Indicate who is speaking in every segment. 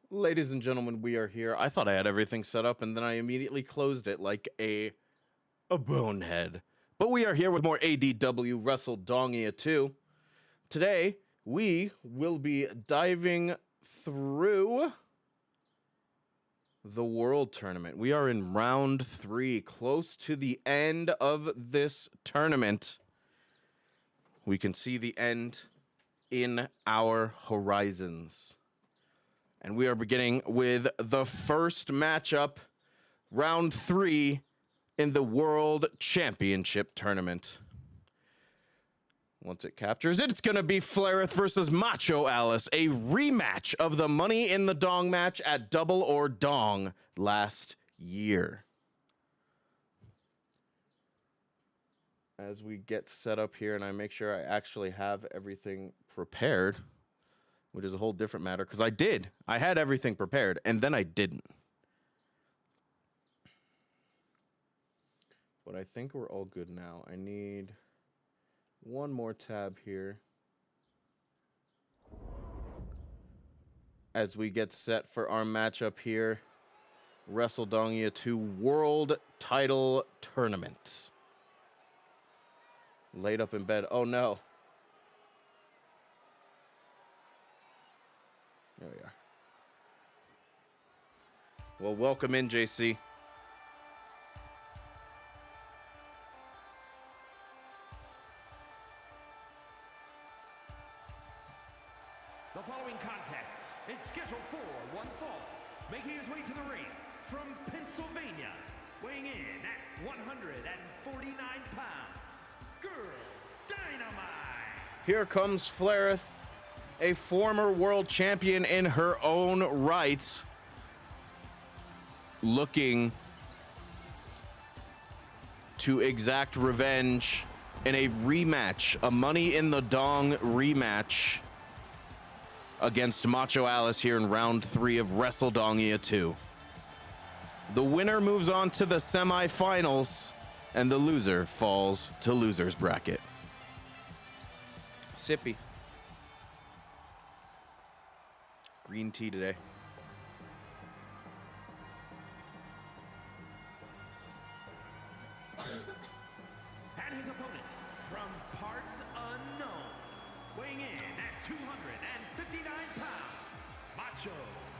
Speaker 1: Ladies and gentlemen, we are here. I thought I had everything set up, and then I immediately closed it like a bonehead. But we are here with more ADW Wrestledongia 2. Today, we will be diving through the World Tournament. We are in round 3, close to the end of this tournament. We can see the end in our horizons. And we are beginning with the first matchup, round 3 in the World Championship Tournament. Once it captures it, it's going to be Flareth versus Macho Alice, a rematch of the Money in the Dong match at Double or Dong last year. As we get set up here, and I make sure I actually have everything prepared, which is a whole different matter, because I had everything prepared, and then I didn't. But I think we're all good now. I need one more tab here as we get set for our matchup here. Wrestledongia 2 World Title Tournament. Laid up in bed. Oh, no. There we are. Well, welcome in, JC.
Speaker 2: The following contest is scheduled for one fall. Making his way to the ring from Pennsylvania, weighing in at 149 pounds, Girl Dynamite.
Speaker 1: Here comes Flareth, a former world champion in her own right, looking to exact revenge in a rematch, a Money in the Dong rematch against Macho Alice here in round 3 of Wrestledongia 2. The winner moves on to the semifinals, and the loser falls to loser's bracket. Sippy. Green tea today.
Speaker 2: And his opponent from parts unknown, weighing in at 259 pounds, Macho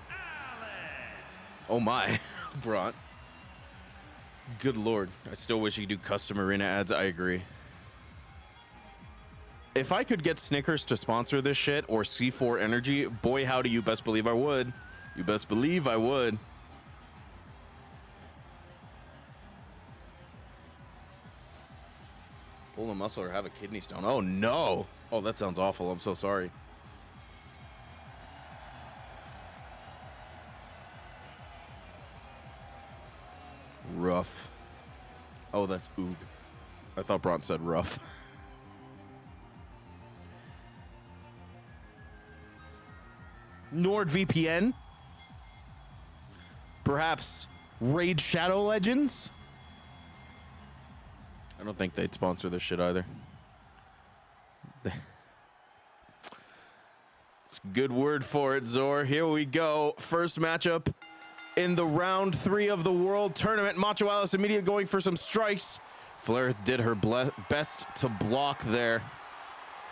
Speaker 2: Alice.
Speaker 1: Oh my, Bront. Good lord. I still wish you could do custom arena ads. I agree. If I could get Snickers to sponsor this shit, or C4 Energy, boy howdy, you best believe I would. You best believe I would. Pull a muscle or have a kidney stone. Oh no. Oh, that sounds awful. I'm so sorry. Rough. Oh, that's oog. I thought Bront said rough. NordVPN? Perhaps Raid Shadow Legends? I don't think they'd sponsor this shit either. It's a good word for it, Zor. Here we go. First matchup in the round 3 of the World Tournament. Macho Alice immediately going for some strikes. Flareth did her best to block there.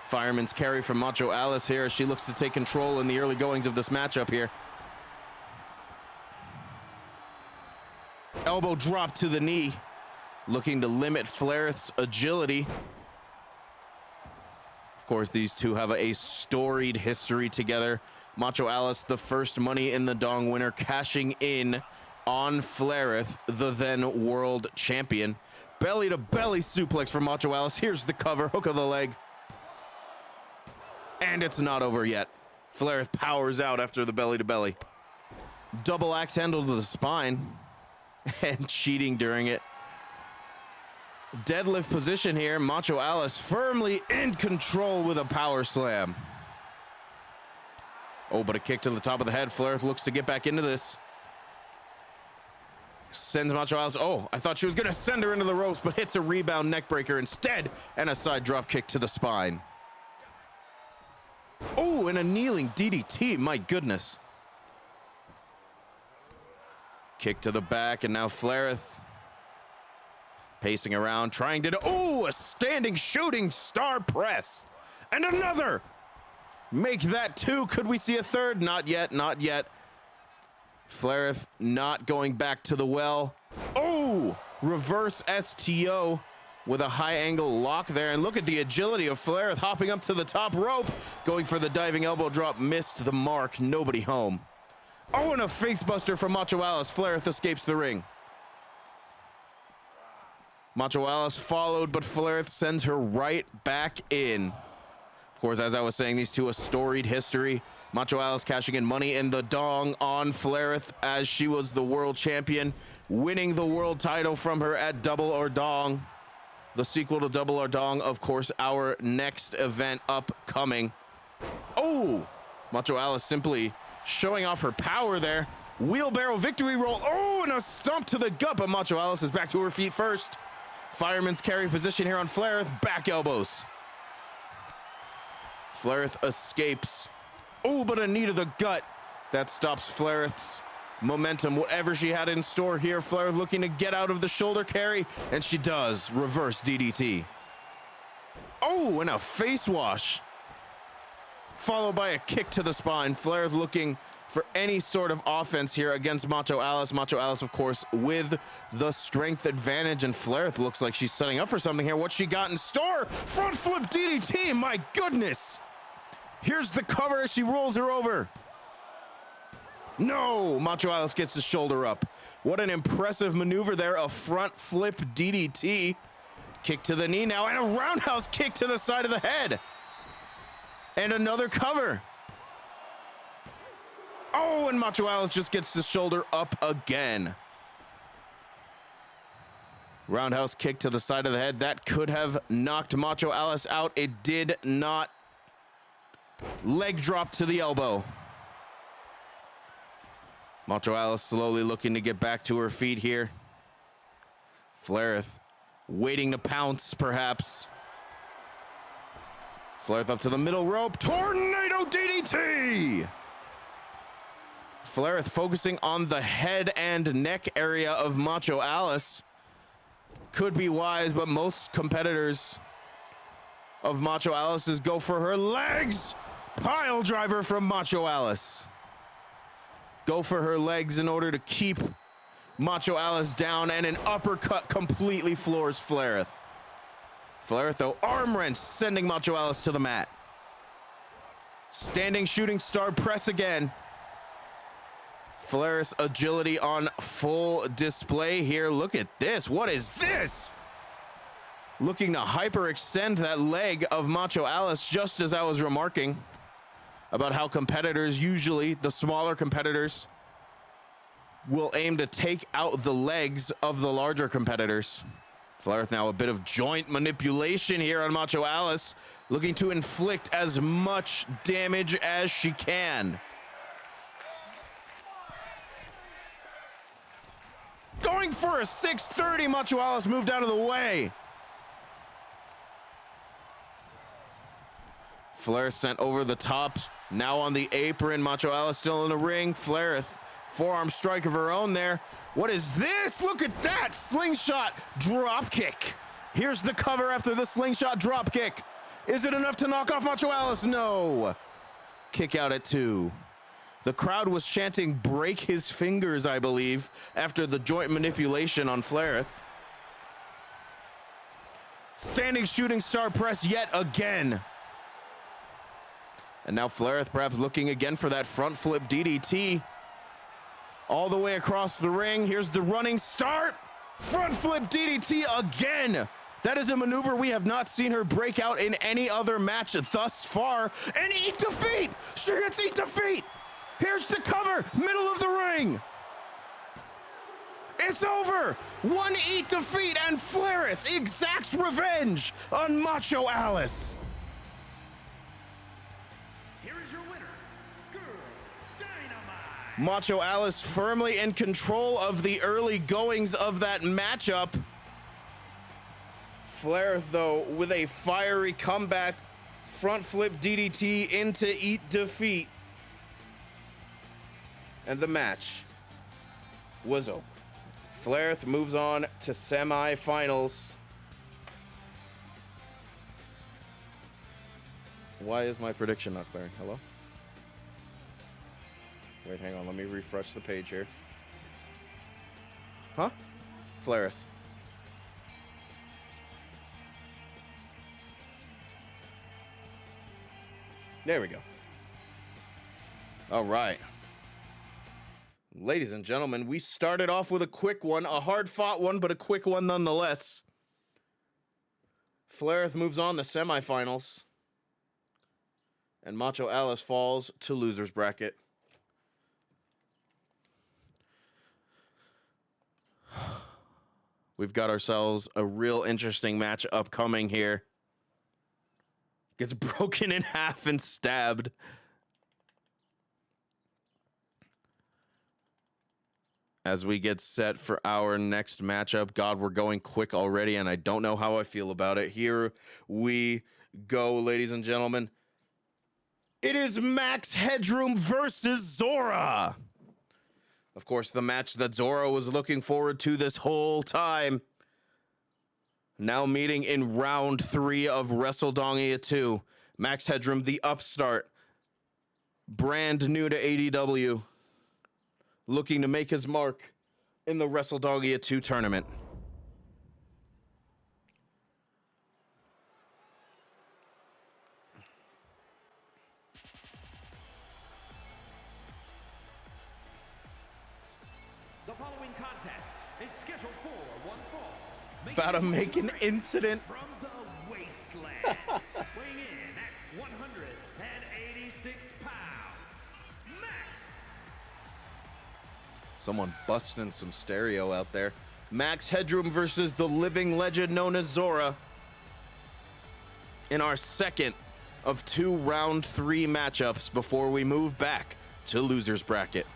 Speaker 1: Fireman's carry from Macho Alice here as she looks to take control in the early goings of this matchup here. Elbow drop to the knee, looking to limit Flareth's agility. Of course, these two have a storied history together. Macho Alice, the first Money in the Dong winner, cashing in on Flareth, the then world champion. Belly to belly suplex from Macho Alice. Here's the cover, hook of the leg. And it's not over yet. Flareth powers out after the belly to belly. Double axe handle to the spine. And cheating during it. Deadlift position here. Macho Alice firmly in control with a power slam. Oh, but a kick to the top of the head. Flareth looks to get back into this. Sends Macho Alice. Oh, I thought she was going to send her into the ropes, but hits a rebound neckbreaker instead. And a side drop kick to the spine. Oh, and a kneeling DDT. My goodness. Kick to the back, and now Flareth pacing around, trying to do, a standing shooting star press. And another. Make that 2. Could we see a third? Not yet, not yet. Flareth not going back to the well. Oh, reverse STO with a high angle lock there. And look at the agility of Flareth hopping up to the top rope. Going for the diving elbow drop, missed the mark. Nobody home. Oh, and a face buster from Macho Alice. Flareth escapes the ring. Macho Alice followed, but Flareth sends her right back in. Of course, as I was saying, these two a storied history. Macho Alice cashing in Money in the Dong on Flareth as she was the world champion, winning the world title from her at Double or Dong. The sequel to Double or Dong, of course, our next event upcoming. Oh, Macho Alice simply showing off her power there. Wheelbarrow victory roll. Oh, and a stomp to the gut, but Macho Alice is back to her feet first. Fireman's carry position here on Flareth. Back elbows. Flareth escapes. Oh, but a knee to the gut. That stops Flareth's momentum. Whatever she had in store here, Flareth looking to get out of the shoulder carry, and she does. Reverse DDT. Oh, and a face wash. Followed by a kick to the spine. Flareth looking for any sort of offense here against Macho Alice. Macho Alice, of course, with the strength advantage, and Flareth looks like she's setting up for something here. What she got in store? Front flip DDT, my goodness. Here's the cover as she rolls her over. No, Macho Alice gets the shoulder up. What an impressive maneuver there, a front flip DDT. Kick to the knee now, and a roundhouse kick to the side of the head. And another cover. Oh, and Macho Alice just gets the shoulder up again. Roundhouse kick to the side of the head. That could have knocked Macho Alice out. It did not. Leg drop to the elbow. Macho Alice slowly looking to get back to her feet here. Flareth waiting to pounce, perhaps. Flareth up to the middle rope. Tornado DDT! Flareth focusing on the head and neck area of Macho Alice. Could be wise, but most competitors of Macho Alice's go for her legs. Pile driver from Macho Alice. Go for her legs in order to keep Macho Alice down, and an uppercut completely floors Flareth. Flareth, though, arm wrench, sending Macho Alice to the mat. Standing shooting star press again. Flareth's agility on full display here. Look at this. What is this? Looking to hyperextend that leg of Macho Alice, just as I was remarking about how competitors, usually the smaller competitors, will aim to take out the legs of the larger competitors. Flareth now a bit of joint manipulation here on Macho Alice, looking to inflict as much damage as she can. Going for a 630, Macho Alice moved out of the way. Flareth sent over the top, now on the apron. Macho Alice still in the ring. Flareth, forearm strike of her own there. What is this? Look at that slingshot drop kick. Here's the cover after the slingshot drop kick. Is it enough to knock off Macho Alice? No. Kick out at 2. The crowd was chanting break his fingers, I believe, after the joint manipulation on Flareth. Standing shooting star press yet again. And now Flareth perhaps looking again for that front flip DDT. All the way across the ring. Here's the running start. Front flip DDT again. That is a maneuver we have not seen her break out in any other match thus far. And eat defeat. She gets eat defeat. Here's the cover. Middle of the ring. It's over. One eat defeat, and Flareth exacts revenge on Macho Alice. Macho Alice firmly in control of the early goings of that matchup. Flareth, though, with a fiery comeback, front flip DDT into eat defeat. And the match was over. Flairth moves on to semifinals. Why is my prediction not clearing? Hello? Wait, hang on. Let me refresh the page here. Huh? Flairth. There we go. All right. Ladies and gentlemen, we started off with a quick one, a hard-fought one, but a quick one nonetheless. Flairth moves on to semifinals. And Macho Alice falls to loser's bracket. We've got ourselves a real interesting match upcoming here. Gets broken in half and stabbed. As we get set for our next matchup. God, we're going quick already, and I don't know how I feel about it. Here we go, ladies and gentlemen. It is Max Headroom versus Zora. Of course, the match that Zora was looking forward to this whole time. Now meeting in round 3 of Wrestledongia 2. Max Headroom, the upstart. Brand new to ADW. Looking to make his mark in the Wrestledongia 2 tournament.
Speaker 2: The following contest is scheduled for one fall.
Speaker 1: About to make an incident.
Speaker 2: From the wasteland, weighing in at 186 pounds, Max.
Speaker 1: Someone busting some stereo out there. Max Headroom versus the living legend known as Zora. In our second of 2 round 3 matchups before we move back to loser's bracket.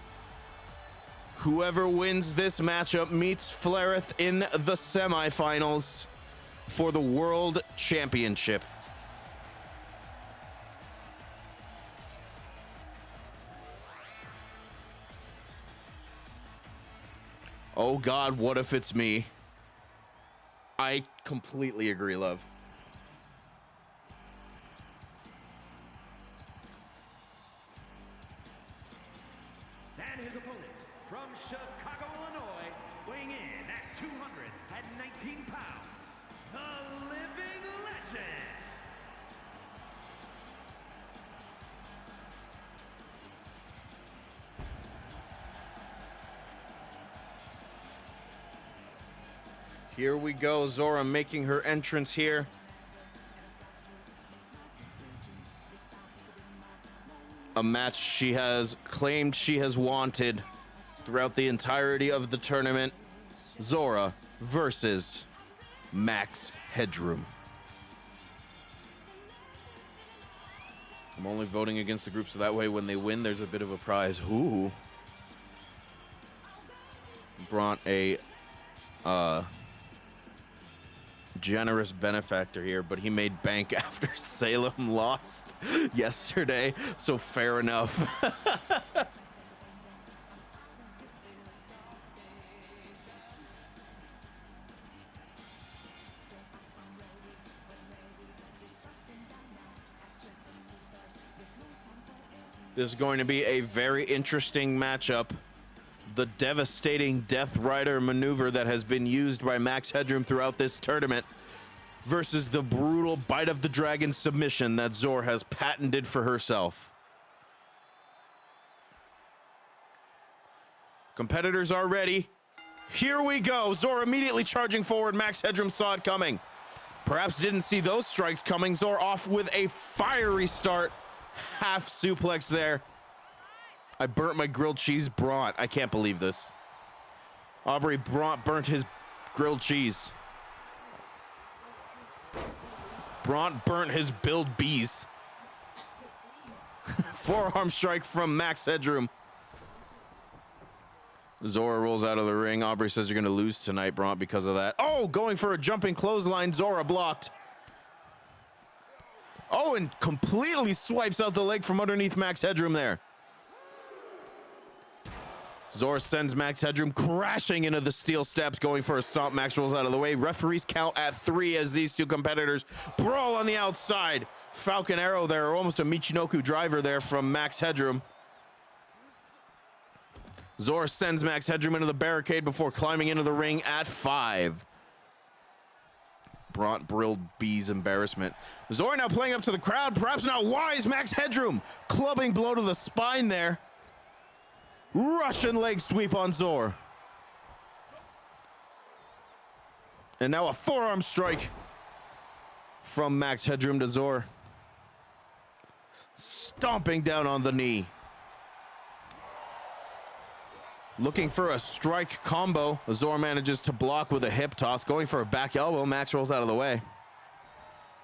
Speaker 1: Whoever wins this matchup meets Flairth in the semifinals for the World Championship. Oh God, what if it's me? I completely agree, love.
Speaker 2: And his opponent from Chicago, Illinois, weighing in at 219 pounds, the living legend.
Speaker 1: Here we go, Zora making her entrance here. A match she has claimed she has wanted throughout the entirety of the tournament. Zora versus Max Headroom. I'm only voting against the group so that way when they win, there's a bit of a prize. Ooh. Brought a generous benefactor here, but he made bank after Salem lost yesterday, so fair enough. This is going to be a very interesting matchup. The devastating Death Rider maneuver that has been used by Max Headroom throughout this tournament versus the brutal Bite of the Dragon submission that Zora has patented for herself. Competitors are ready. Here we go. Zora immediately charging forward. Max Headroom saw it coming. Perhaps didn't see those strikes coming. Zora off with a fiery start. Half suplex there. I burnt my grilled cheese Bront. I can't believe this. Aubrey Bront burnt his grilled cheese. Bront burnt his billed bees. Forearm strike from Max Headroom. Zora rolls out of the ring. Aubrey says you're going to lose tonight, Bront, because of that. Oh, going for a jumping clothesline. Zora blocked. Oh, and completely swipes out the leg from underneath Max Headroom there. Zor sends Max Headroom crashing into the steel steps, going for a stomp. Max rolls out of the way. Referees count at 3 as these two competitors brawl on the outside. Falcon Arrow there, almost a Michinoku driver there from Max Headroom. Zor sends Max Headroom into the barricade before climbing into the ring at 5. Brought Brilled B's embarrassment. Zor now playing up to the crowd, perhaps not wise. Max Headroom clubbing blow to the spine there. Russian leg sweep on Zor. And now a forearm strike from Max Headroom to Zor. Stomping down on the knee. Looking for a strike combo. Zor manages to block with a hip toss. Going for a back elbow. Max rolls out of the way.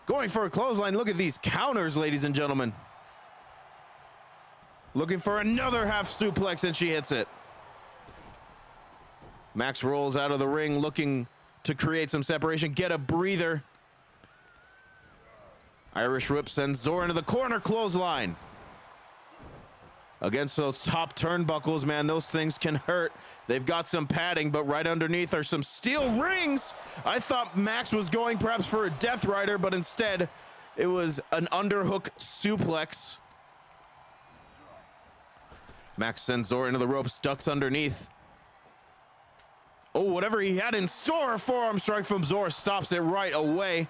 Speaker 1: Going for a clothesline. Look at these counters, ladies and gentlemen. Looking for another half suplex, and she hits it. Max rolls out of the ring, looking to create some separation, get a breather. Irish Whip sends Zor into the corner, clothesline. Against those top turnbuckles, man, those things can hurt. They've got some padding, but right underneath are some steel rings. I thought Max was going perhaps for a Death Rider, but instead it was an underhook suplex. Max sends Zor into the ropes, ducks underneath. Oh, whatever he had in store, a forearm strike from Zor stops it right away.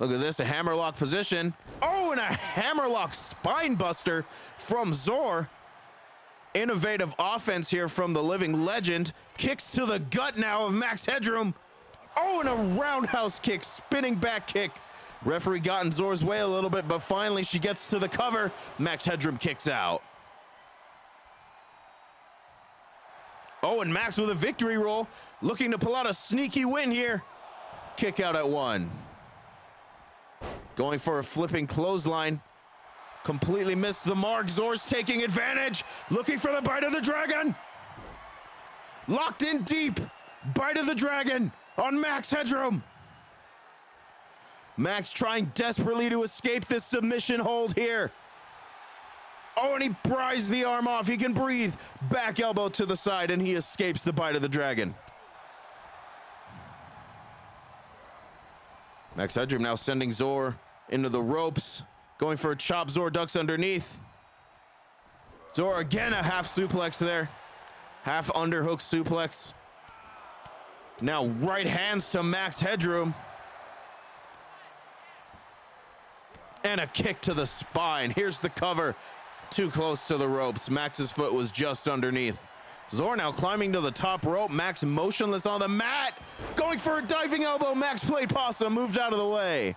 Speaker 1: Look at this, a hammerlock position. Oh, and a hammerlock spine buster from Zor. Innovative offense here from the living legend. Kicks to the gut now of Max Headroom. Oh, and a roundhouse kick, spinning back kick. Referee got in Zor's way a little bit, but finally she gets to the cover. Max Headroom kicks out. Oh, and Max with a victory roll, looking to pull out a sneaky win here. Kick out at 1. Going for a flipping clothesline. Completely missed the mark. Zor's taking advantage. Looking for the bite of the dragon. Locked in deep. Bite of the dragon on Max Headroom. Max trying desperately to escape this submission hold here. Oh, and he pries the arm off. He can breathe. Back elbow to the side, and he escapes the bite of the dragon. Max Headroom now sending Zor into the ropes. Going for a chop. Zor ducks underneath. Zor again a half suplex there. Half underhook suplex. Now right hands to Max Headroom. And a kick to the spine. Here's the cover. Too close to the ropes. Max's foot was just underneath. Zor now climbing to the top rope. Max motionless on the mat. Going for a diving elbow. Max played possum. Moved out of the way.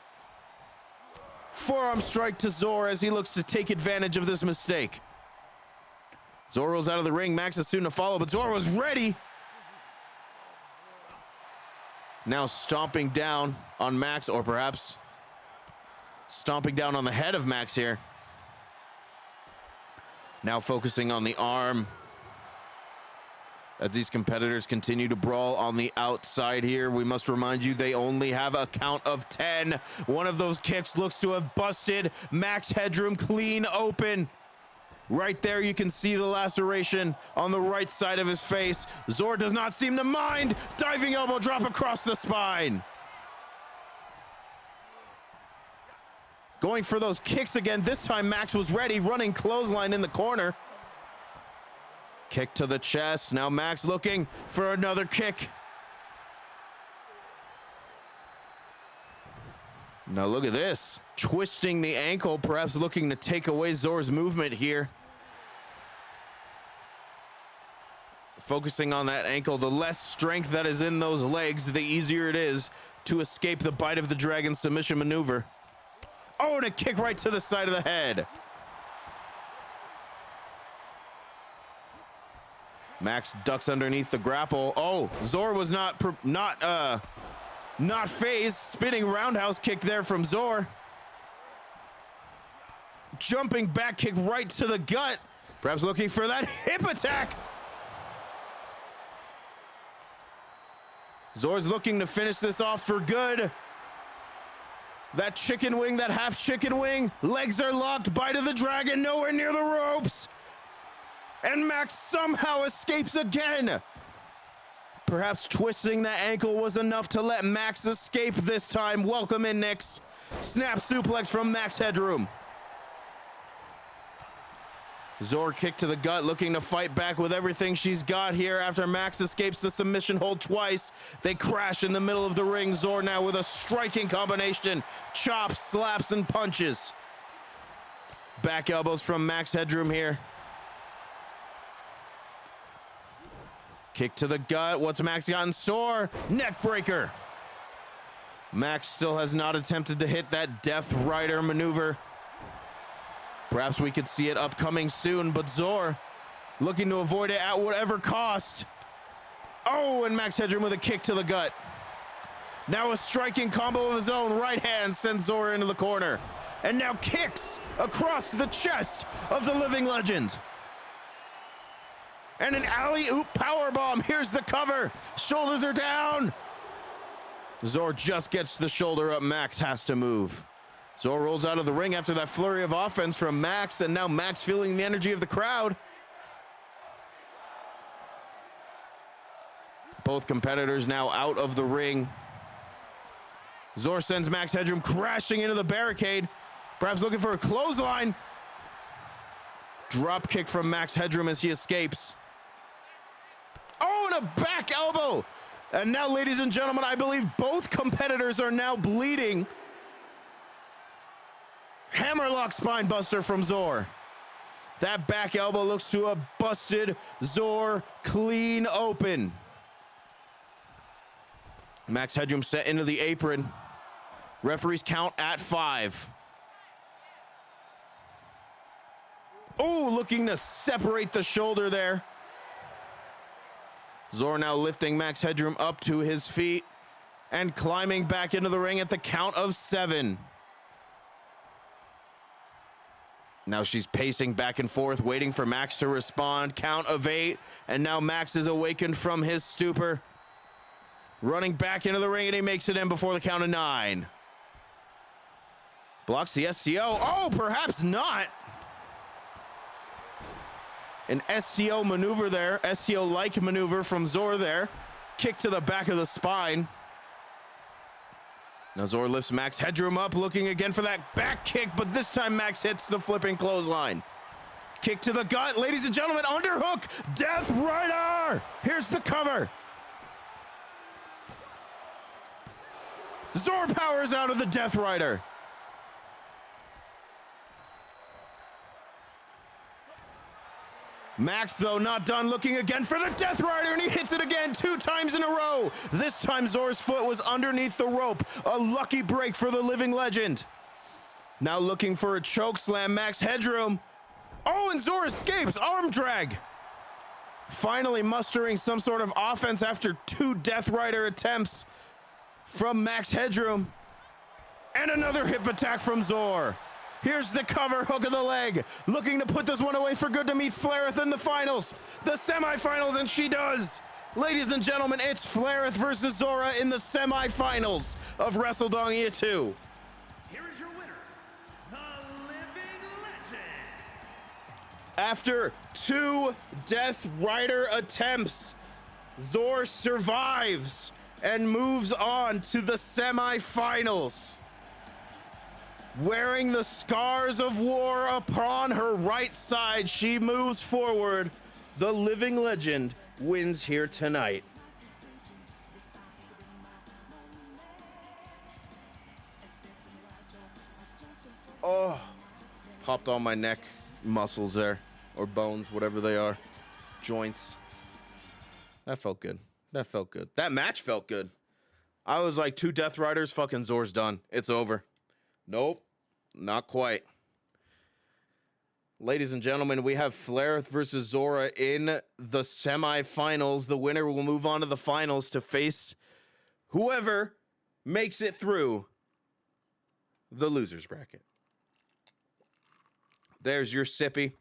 Speaker 1: Forearm strike to Zor as he looks to take advantage of this mistake. Zor rolls out of the ring. Max is soon to follow, but Zor was ready. Now stomping down on Max, or perhaps stomping down on the head of Max here. Now focusing on the arm. As these competitors continue to brawl on the outside here, we must remind you they only have a count of 10. One of those kicks looks to have busted Max Headroom clean open. Right there, you can see the laceration on the right side of his face. Zor does not seem to mind. Diving elbow drop across the spine. Going for those kicks again. This time Max was ready, running clothesline in the corner. Kick to the chest. Now Max looking for another kick. Now look at this. Twisting the ankle, perhaps looking to take away Zor's movement here. Focusing on that ankle. The less strength that is in those legs, the easier it is to escape the bite of the dragon submission maneuver. Oh, and a kick right to the side of the head. Max ducks underneath the grapple. Oh, Zor was not phased. Spinning roundhouse kick there from Zor. Jumping back kick right to the gut. Perhaps looking for that hip attack. Zor's looking to finish this off for good. That chicken wing, that half chicken wing. Legs are locked. Bite of the dragon, nowhere near the ropes. And Max somehow escapes again. Perhaps twisting that ankle was enough to let Max escape this time. Welcome in, Nix. Snap suplex from Max Headroom. Zor kick to the gut, looking to fight back with everything she's got here after Max escapes the submission hold twice. They crash in the middle of the ring. Zor now with a striking combination. Chops, slaps, and punches. Back elbows from Max Headroom here. Kick to the gut. What's Max got in store? Neck breaker. Max still has not attempted to hit that Death Rider maneuver. Perhaps we could see it upcoming soon, but Zor looking to avoid it at whatever cost. Oh, and Max Headroom with a kick to the gut. Now a striking combo of his own. Right hand sends Zor into the corner. And now kicks across the chest of the living legend. And an alley-oop powerbomb. Here's the cover. Shoulders are down. Zor just gets the shoulder up. Max has to move. Zor rolls out of the ring after that flurry of offense from Max, and now Max feeling the energy of the crowd. Both competitors now out of the ring. Zor sends Max Headroom crashing into the barricade, perhaps looking for a clothesline. Drop kick from Max Headroom as he escapes. Oh, and a back elbow. And now, ladies and gentlemen, I believe both competitors are now bleeding. Hammerlock spine buster from Zor. That back elbow looks to have busted Zor clean open. Max Headroom set into the apron. Referees count at 5. Oh, looking to separate the shoulder there. Zor now lifting Max Headroom up to his feet and climbing back into the ring at the count of 7. Now she's pacing back and forth, waiting for Max to respond. Count of 8, and now Max is awakened from his stupor. Running back into the ring, and he makes it in before the count of 9. Blocks the STO. Oh, perhaps not. An STO maneuver there, STO-like maneuver from Zor there. Kick to the back of the spine. Now Zor lifts Max Headroom up, looking again for that back kick, but this time Max hits the flipping clothesline. Kick to the gut, ladies and gentlemen, underhook, Death Rider! Here's the cover. Zor powers out of the Death Rider. Max, though, not done, looking again for the Death Rider, and he hits it again 2 times in a row. This time, Zor's foot was underneath the rope. A lucky break for the living legend. Now looking for a choke slam, Max Headroom. Oh, and Zor escapes, arm drag. Finally mustering some sort of offense after 2 Death Rider attempts from Max Headroom. And another hip attack from Zor. Here's the cover, hook of the leg. Looking to put this one away for good to meet Flareth in the finals. The semifinals, and she does. Ladies and gentlemen, it's Flareth versus Zora in the semifinals of Wrestledongia 2.
Speaker 2: Here is your winner, the living legend.
Speaker 1: After 2 Death Rider attempts, Zor survives and moves on to the semifinals. Wearing the scars of war upon her right side, she moves forward. The living legend wins here tonight. Oh, popped all my neck muscles there, or bones, whatever they are, joints. That felt good. That felt good. That match felt good. I was like, 2 Death Riders, fucking Zor's done. It's over. Nope, not quite. Ladies and gentlemen, we have Flareth versus Zora in the semifinals. The winner will move on to the finals to face whoever makes it through the losers bracket. There's your sippy.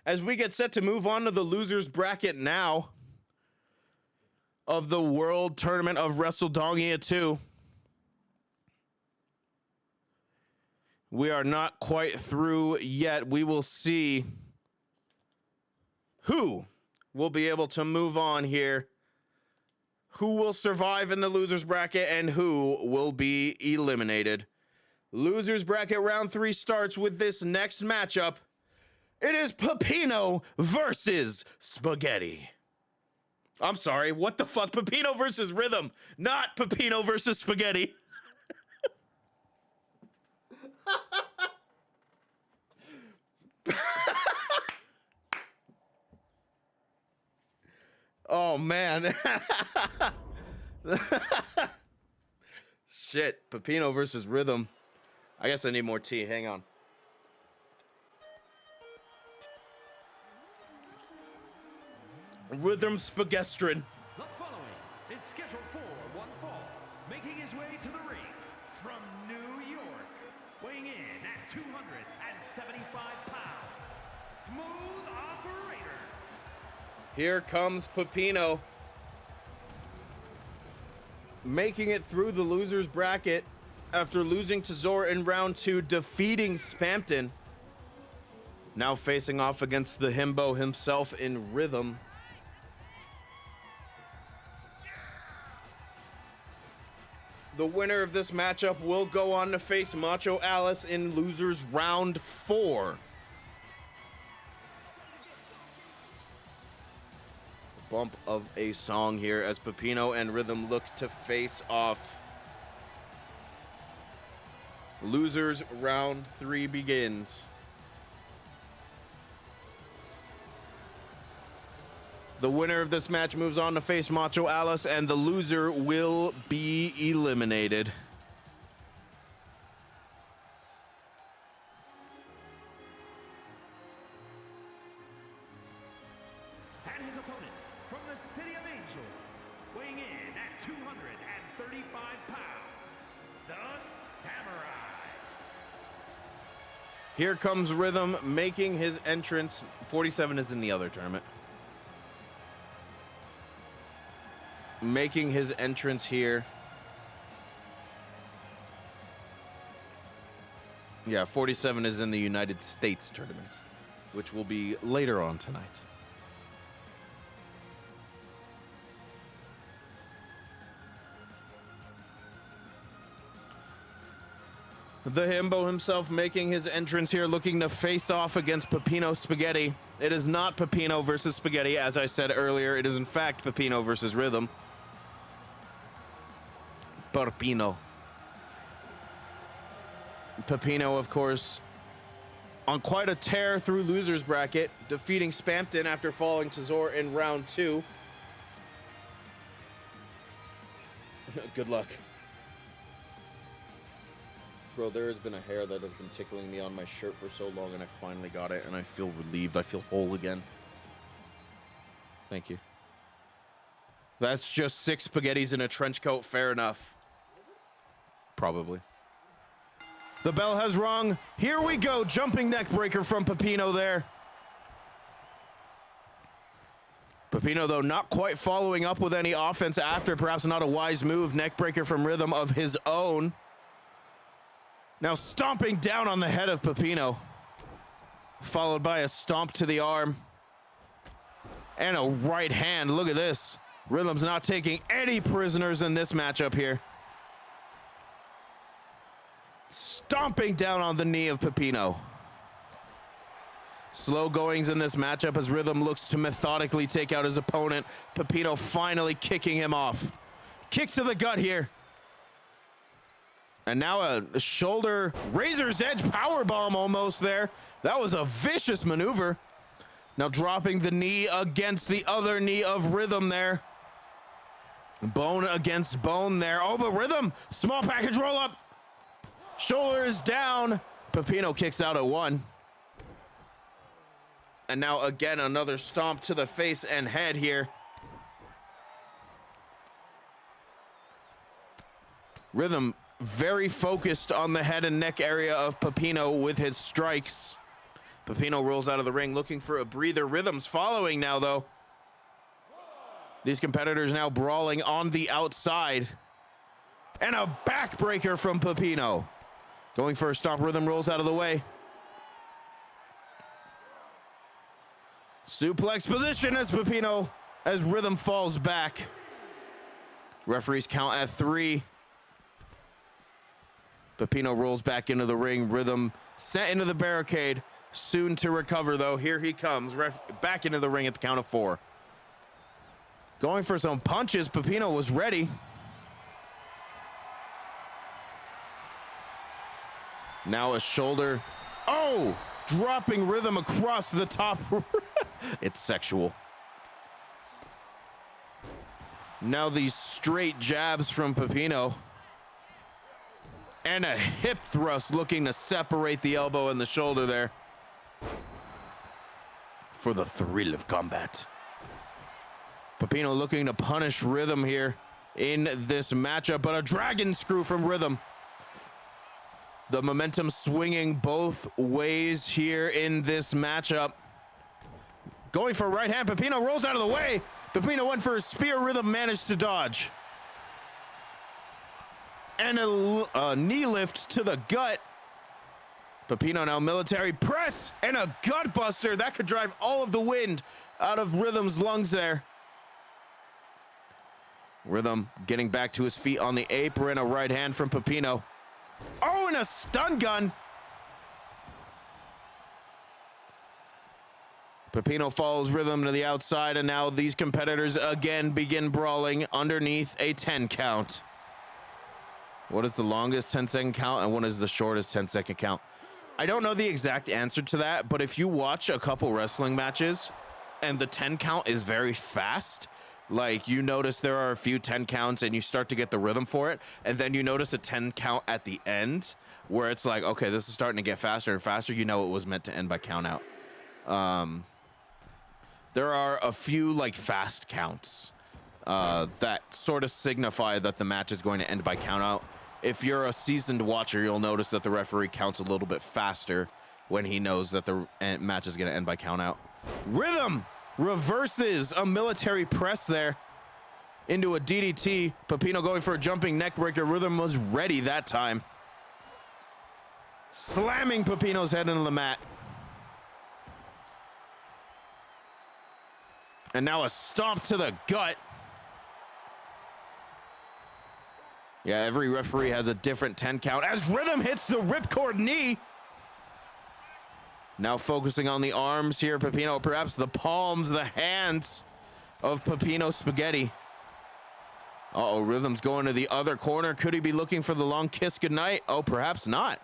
Speaker 1: As we get set to move on to the losers bracket now of the World Tournament of Wrestledongia 2. We are not quite through yet. We will see who will be able to move on here, who will survive in the loser's bracket, and who will be eliminated. Loser's bracket round 3 starts with this next matchup. It is Pepino versus Spaghetti. I'm sorry, what the fuck? Pepino versus Rhythm, not Pepino versus Spaghetti. Oh, man. Shit, Pepino versus Rhythm. I guess I need more tea. Hang on. Rhythm Spagestrin.
Speaker 2: The following is scheduled for one fall, making his way to the ring from New York, weighing in at 275 pounds, Smooth Operator.
Speaker 1: Here comes Pepino, making it through the loser's bracket after losing to Zor in round 2, defeating Spampton. Now facing off against the himbo himself in Rhythm. The winner of this matchup will go on to face Macho Alice in losers round 4. Bump of a song here as Pepino and Rhythm look to face off. Losers round 3 begins. The winner of this match moves on to face Macho Alice, and the loser will be eliminated.
Speaker 2: And his opponent from the City of Angels, weighing in at 235 pounds, the Samurai.
Speaker 1: Here comes Rhythm making his entrance. 47 is in the other tournament. Making his entrance here. Yeah, 47 is in the United States tournament, which will be later on tonight. The himbo himself making his entrance here, looking to face off against Pepino Spaghetti. It is not Pepino versus Spaghetti, as I said earlier. It is in fact Pepino versus Rhythm. Pepino. Pepino, of course, on quite a tear through loser's bracket, defeating Spampton after falling to Zor in round 2. Good luck. Bro, there has been a hair that has been tickling me on my shirt for so long, and I finally got it, and I feel relieved. I feel whole again. Thank you. That's just 6 spaghettis in a trench coat. Fair enough. Probably. The bell has rung. Here we go. Jumping neck breaker from Pepino there. Pepino, though, not quite following up with any offense after. Perhaps not a wise move. Neck breaker from Rhythm of his own. Now stomping down on the head of Pepino. Followed by a stomp to the arm. And a right hand. Look at this. Rhythm's not taking any prisoners in this matchup here. Stomping down on the knee of Pepino. Slow goings in this matchup as Rhythm looks to methodically take out his opponent. Pepino finally kicking him off. Kick to the gut here. And now a shoulder razor's edge powerbomb almost there. That was a vicious maneuver. Now dropping the knee against the other knee of Rhythm there. Bone against bone there. Oh, but Rhythm, small package roll up. Shoulder is down. Pepino kicks out at 1. And now again, another stomp to the face and head here. Rhythm very focused on the head and neck area of Pepino with his strikes. Pepino rolls out of the ring looking for a breather. Rhythm's following now, though. These competitors now brawling on the outside. And a backbreaker from Pepino. Going for a stomp. Rhythm rolls out of the way. Suplex position as Rhythm falls back. Referees count at 3. Pepino rolls back into the ring. Rhythm sent into the barricade. Soon to recover, though. Here he comes. Back into the ring at the count of 4. Going for some punches. Pepino was ready. Now a shoulder. Oh! Dropping Rhythm across the top. It's sexual. Now these straight jabs from Pepino. And a hip thrust looking to separate the elbow and the shoulder there. For the thrill of combat. Pepino looking to punish Rhythm here in this matchup, but a dragon screw from Rhythm. The momentum swinging both ways here in this matchup. Going for a right hand. Pepino rolls out of the way. Pepino went for a spear. Rhythm managed to dodge. And a knee lift to the gut. Pepino now military press and a gut buster. That could drive all of the wind out of Rhythm's lungs there. Rhythm getting back to his feet on the apron. A right hand from Pepino. Oh, and a stun gun. Pepino follows Rhythm to the outside, and now these competitors again begin brawling underneath a 10 count. What is the longest 10-second count, and what is the shortest 10-second count? I don't know the exact answer to that, but if you watch a couple wrestling matches and the 10 count is very fast, like you notice there are a few 10 counts and you start to get the rhythm for it, and then you notice a 10 count at the end where it's like, okay, this is starting to get faster and faster, you know it was meant to end by count out. There are a few like fast counts that sort of signify that the match is going to end by count out. If you're a seasoned watcher, you'll notice that the referee counts a little bit faster when he knows that the match is going to end by count out. Rhythm reverses a military press there into a DDT. Pepino going for a jumping neck breaker. Rhythm was ready that time. Slamming Pepino's head into the mat. And now a stomp to the gut. Yeah, every referee has a different 10 count as Rhythm hits the ripcord knee. Now focusing on the arms here, Pepino, perhaps the palms, the hands of Pepino Spaghetti. Uh-oh, Rhythm's going to the other corner. Could he be looking for the long kiss goodnight? Oh, perhaps not.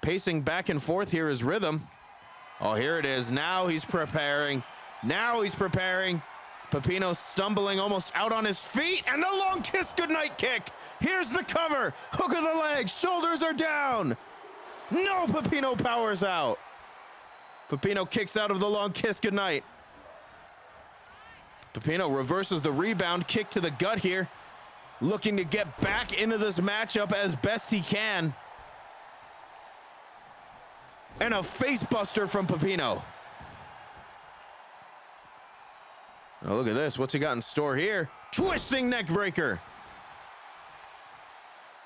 Speaker 1: Pacing back and forth here is Rhythm. Oh, here it is. Now he's preparing. Now he's preparing. Pepino stumbling almost out on his feet, and a long kiss goodnight kick. Here's the cover. Hook of the leg. Shoulders are down. No, Pepino powers out. Pepino kicks out of the long kiss goodnight. Pepino reverses the rebound, kick to the gut here. Looking to get back into this matchup as best he can. And a face buster from Pepino. Oh, look at this. What's he got in store here? Twisting neck breaker.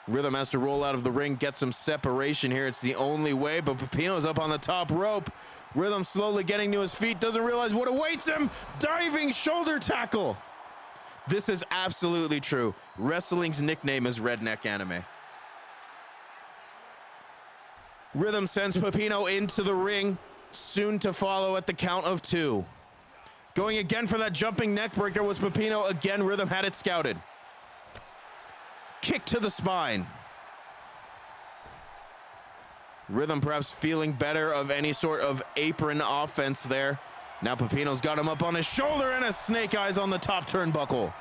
Speaker 1: Rhythm has to roll out of the ring, get some separation here. It's the only way, but Pepino's up on the top rope. Rhythm slowly getting to his feet, doesn't realize what awaits him. Diving shoulder tackle. This is absolutely true. Wrestling's nickname is Redneck Anime. Rhythm sends Pepino into the ring, soon to follow at the count of 2. Going again for that jumping neck breaker was Pepino. Again, Rhythm had it scouted. Kick to the spine. Rhythm perhaps feeling better of any sort of apron offense there. Now Pepino's got him up on his shoulder and a snake eyes on the top turnbuckle.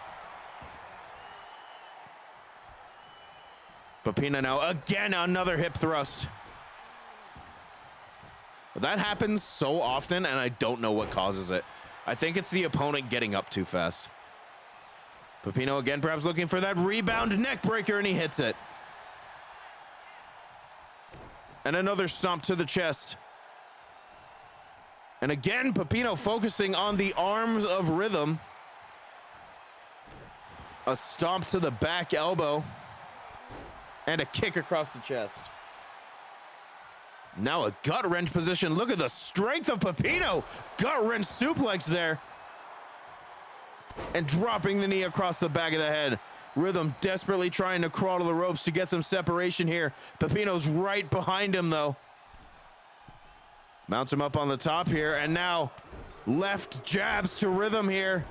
Speaker 1: Pepino now again another hip thrust. That happens so often and I don't know what causes it. I think it's the opponent getting up too fast. Pepino again perhaps looking for that rebound neck breaker and he hits it. And another stomp to the chest. And again, Pepino focusing on the arms of Rhythm. A stomp to the back elbow. And a kick across the chest. Now a gut wrench position. Look at the strength of Pepino. Gut wrench suplex there. And dropping the knee across the back of the head. Rhythm desperately trying to crawl to the ropes to get some separation here. Pepino's right behind him, though. Mounts him up on the top here, and now left jabs to Rhythm here.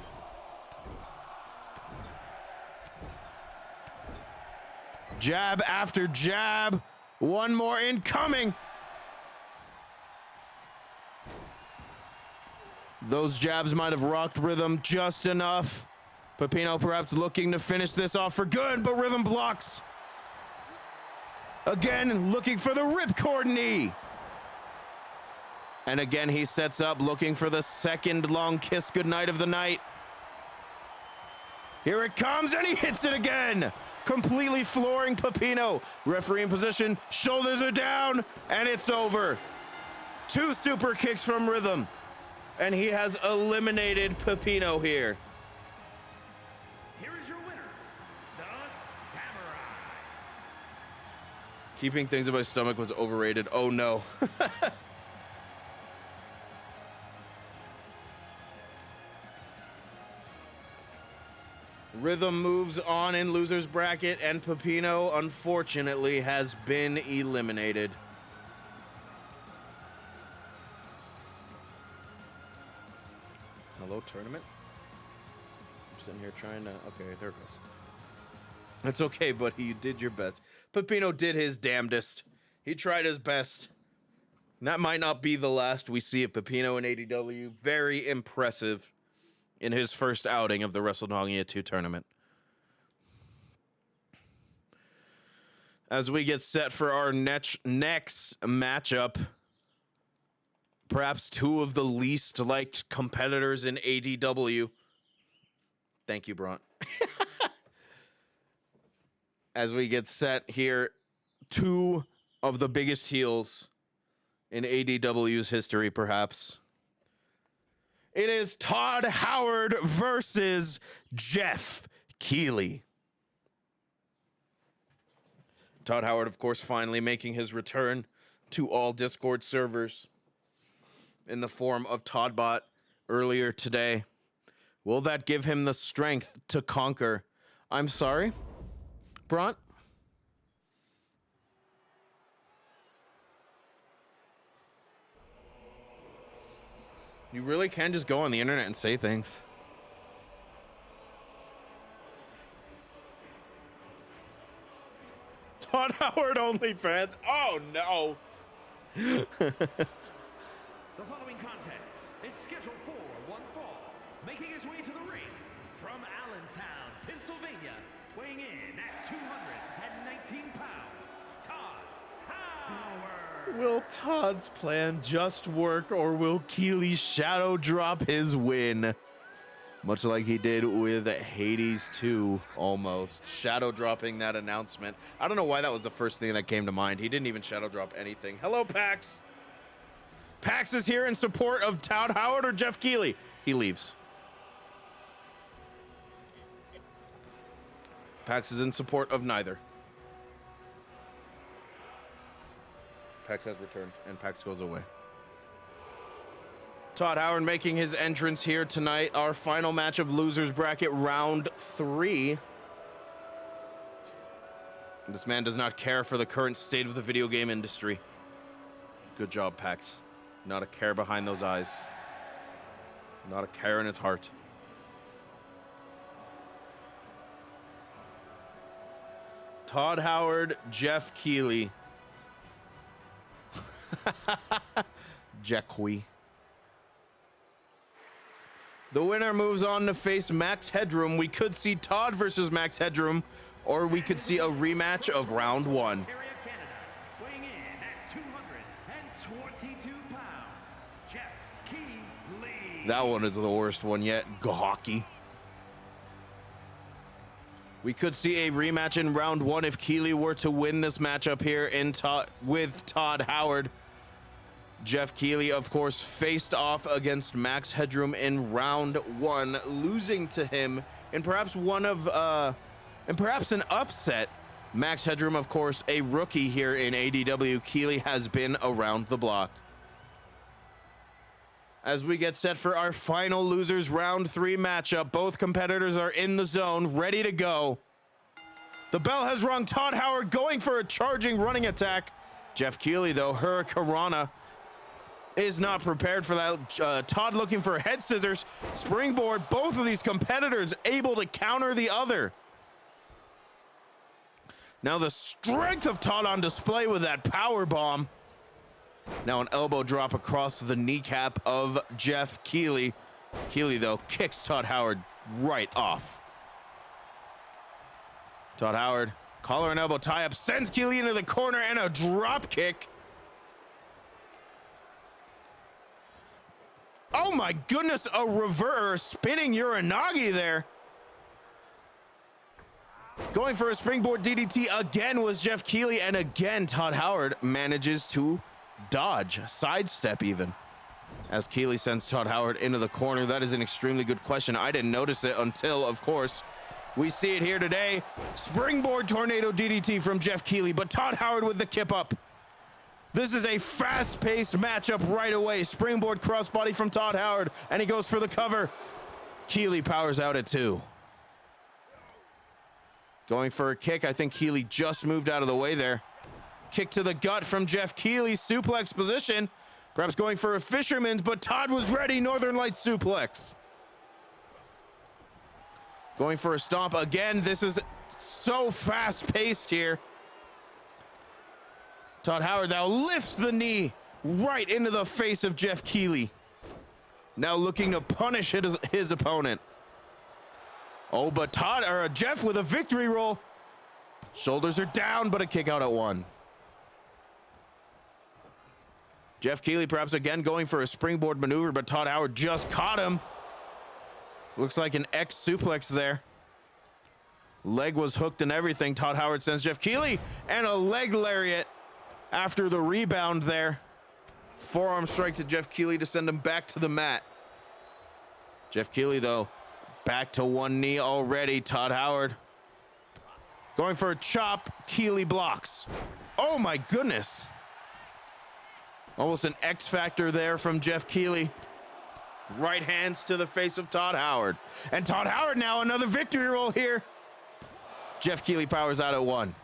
Speaker 1: Jab after jab. One more incoming. Those jabs might have rocked Rhythm just enough. Pepino perhaps looking to finish this off for good, but Rhythm blocks. Again, looking for the ripcord knee. And again, he sets up, looking for the second long kiss goodnight of the night. Here it comes, and he hits it again. Completely flooring Pepino. Referee in position, shoulders are down, and it's over. 2 super kicks from Rhythm, and he has eliminated Pepino here.
Speaker 2: Here is your winner, the Samurai.
Speaker 1: Keeping things in my stomach was overrated. Oh no. Rhythm moves on in loser's bracket, and Pepino, unfortunately, has been eliminated. Hello, tournament? I'm sitting here trying to... Okay, there it goes. It's okay, buddy. You did your best. Pepino did his damnedest. He tried his best. That might not be the last we see of Pepino in ADW. Very impressive in his first outing of the Wrestledongia 2 tournament. As we get set for our next matchup, perhaps 2 of the least liked competitors in ADW. Thank you, Bront. As we get set here, 2 of the biggest heels in ADW's history, perhaps. It is Todd Howard versus Jeff Keighley. Todd Howard, of course, finally making his return to all Discord servers in the form of Toddbot earlier today. Will that give him the strength to conquer? I'm sorry, Bront? You really can just go on the internet and say things. Todd Howard OnlyFans. Oh no.
Speaker 2: The following contest is scheduled for one fall. Making his way to the ring from Allentown, Pennsylvania, weighing in at 219 pounds, Todd Howard.
Speaker 1: Will Todd's plan just work, or will Keighley shadow drop his win? Much like he did with Hades 2, almost. Shadow dropping that announcement. I don't know why that was the first thing that came to mind. He didn't even shadow drop anything. Hello, Pax. Pax is here in support of Todd Howard or Jeff Keighley. He leaves. Pax is in support of neither. Pax has returned, and Pax goes away. Todd Howard making his entrance here tonight. Our final match of losers bracket, round 3. This man does not care for the current state of the video game industry. Good job, Pax. Not a care behind those eyes. Not a care in his heart. Todd Howard, Jeff Keighley. Jacqui. The winner moves on to face Max Headroom. We could see Todd versus Max Headroom, or we could see a rematch of round 1.
Speaker 2: Weighing in at 222 pounds, Jeff Keighley.
Speaker 1: That one is the worst one yet. Gawky. We could see a rematch in round 1 if Keighley were to win this matchup here in with Todd Howard. Jeff Keighley, of course, faced off against Max Headroom in round 1, losing to him in perhaps an upset Max Headroom, of course, a rookie here in ADW. Keely has been around the block. As we get set for our final losers round 3 matchup, both competitors are in the zone, ready to go. The bell has rung. Todd Howard going for a charging running attack. Jeff Keely, though, Hurricanrana, is not prepared for that. Todd looking for head scissors. Springboard, both of these competitors able to counter the other. Now the strength of Todd on display with that power bomb. Now an elbow drop across the kneecap of Jeff Keely. Keely, though, kicks Todd Howard right off. Todd Howard, collar and elbow tie-up, sends Keely into the corner and a drop kick. Oh my goodness, a reverse spinning Uranagi there. Going for a springboard DDT again was Jeff Keely, and again Todd Howard manages to dodge, sidestep even, as Keely sends Todd Howard into the corner. That is an extremely good question. I didn't notice it until, of course, we see it here today. Springboard tornado DDT from Jeff Keely, but Todd Howard with the kip up. This is a fast-paced matchup right away. Springboard crossbody from Todd Howard, and he goes for the cover. Keely powers out at 2. Going for a kick. I think Keely just moved out of the way there. Kick to the gut from Jeff Keely. Suplex position. Perhaps going for a fisherman's, but Todd was ready. Northern Lights suplex. Going for a stomp again. This is so fast-paced here. Todd Howard now lifts the knee right into the face of Jeff Keely. Now looking to punish his opponent. Oh, but Jeff with a victory roll. Shoulders are down, but a kick out at 1. Jeff Keely perhaps again going for a springboard maneuver, but Todd Howard just caught him. Looks like an X suplex there. Leg was hooked and everything. Todd Howard sends Jeff Keely and a leg lariat after the rebound there. Forearm strike to Jeff Keely to send him back to the mat. Jeff Keely, though, back to one knee already. Todd Howard going for a chop. Keely blocks. Oh my goodness. Almost an X factor there from Jeff Keely. Right hands to the face of Todd Howard. And Todd Howard now another victory roll here. Jeff Keely powers out at 1.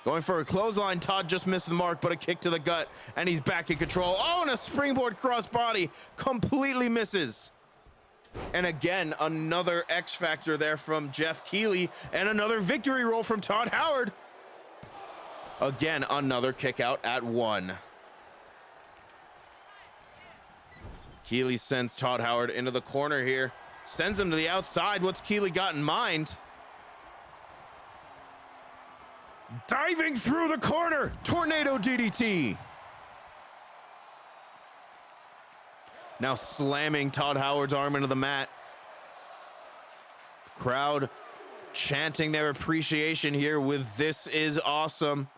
Speaker 1: Going for a clothesline. Todd just missed the mark, but a kick to the gut, and he's back in control. Oh, and a springboard crossbody. Completely misses. And again, another X factor there from Jeff Keely, and another victory roll from Todd Howard. Again, another kick out at 1. Keely sends Todd Howard into the corner here. Sends him to the outside. What's Keely got in mind? Diving through the corner. Tornado DDT. Now slamming Todd Howard's arm into the mat. Crowd chanting their appreciation here with "This is awesome."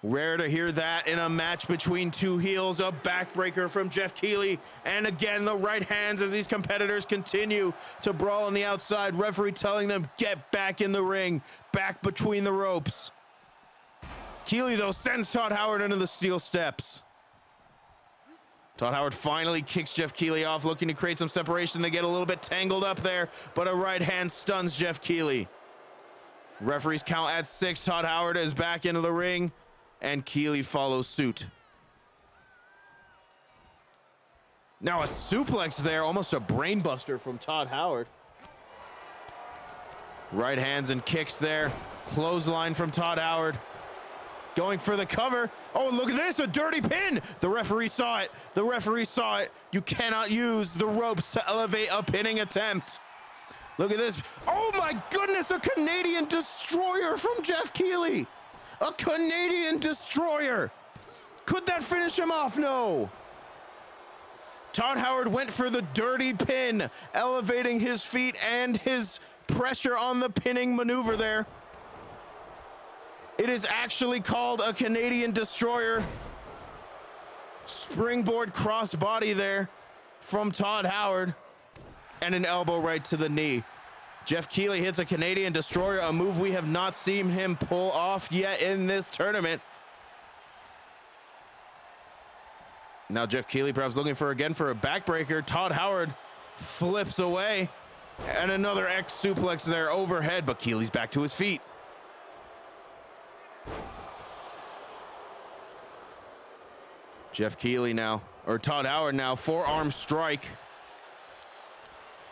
Speaker 1: Rare to hear that in a match between two heels. A backbreaker from Jeff Keely. And again, the right hands as these competitors continue to brawl on the outside. Referee telling them, get back in the ring, back between the ropes. Keely, though, sends Todd Howard into the steel steps. Todd Howard finally kicks Jeff Keely off, looking to create some separation. They get a little bit tangled up there, but a right hand stuns Jeff Keely. Referees count at 6. Todd Howard is back into the ring, and Keely follows suit. Now a suplex there, almost a brainbuster from Todd Howard. Right hands and kicks there. Clothesline from Todd Howard. Going for the cover. Oh, look at this, a dirty pin. The referee saw it. The referee saw it. You cannot use the ropes to elevate a pinning attempt. Look at this. Oh my goodness, a Canadian destroyer from Jeff Keely. A Canadian destroyer. Could that finish him off? No. Todd Howard went for the dirty pin, elevating his feet and his pressure on the pinning maneuver there. It is actually called a Canadian destroyer. Springboard crossbody there from Todd Howard, and an elbow right to the knee. Jeff Keighley hits a Canadian Destroyer, a move we have not seen him pull off yet in this tournament. Now Jeff Keighley perhaps looking for a backbreaker. Todd Howard flips away. And another X suplex there overhead, but Keighley's back to his feet. Jeff Keighley now, or Todd Howard now, forearm strike.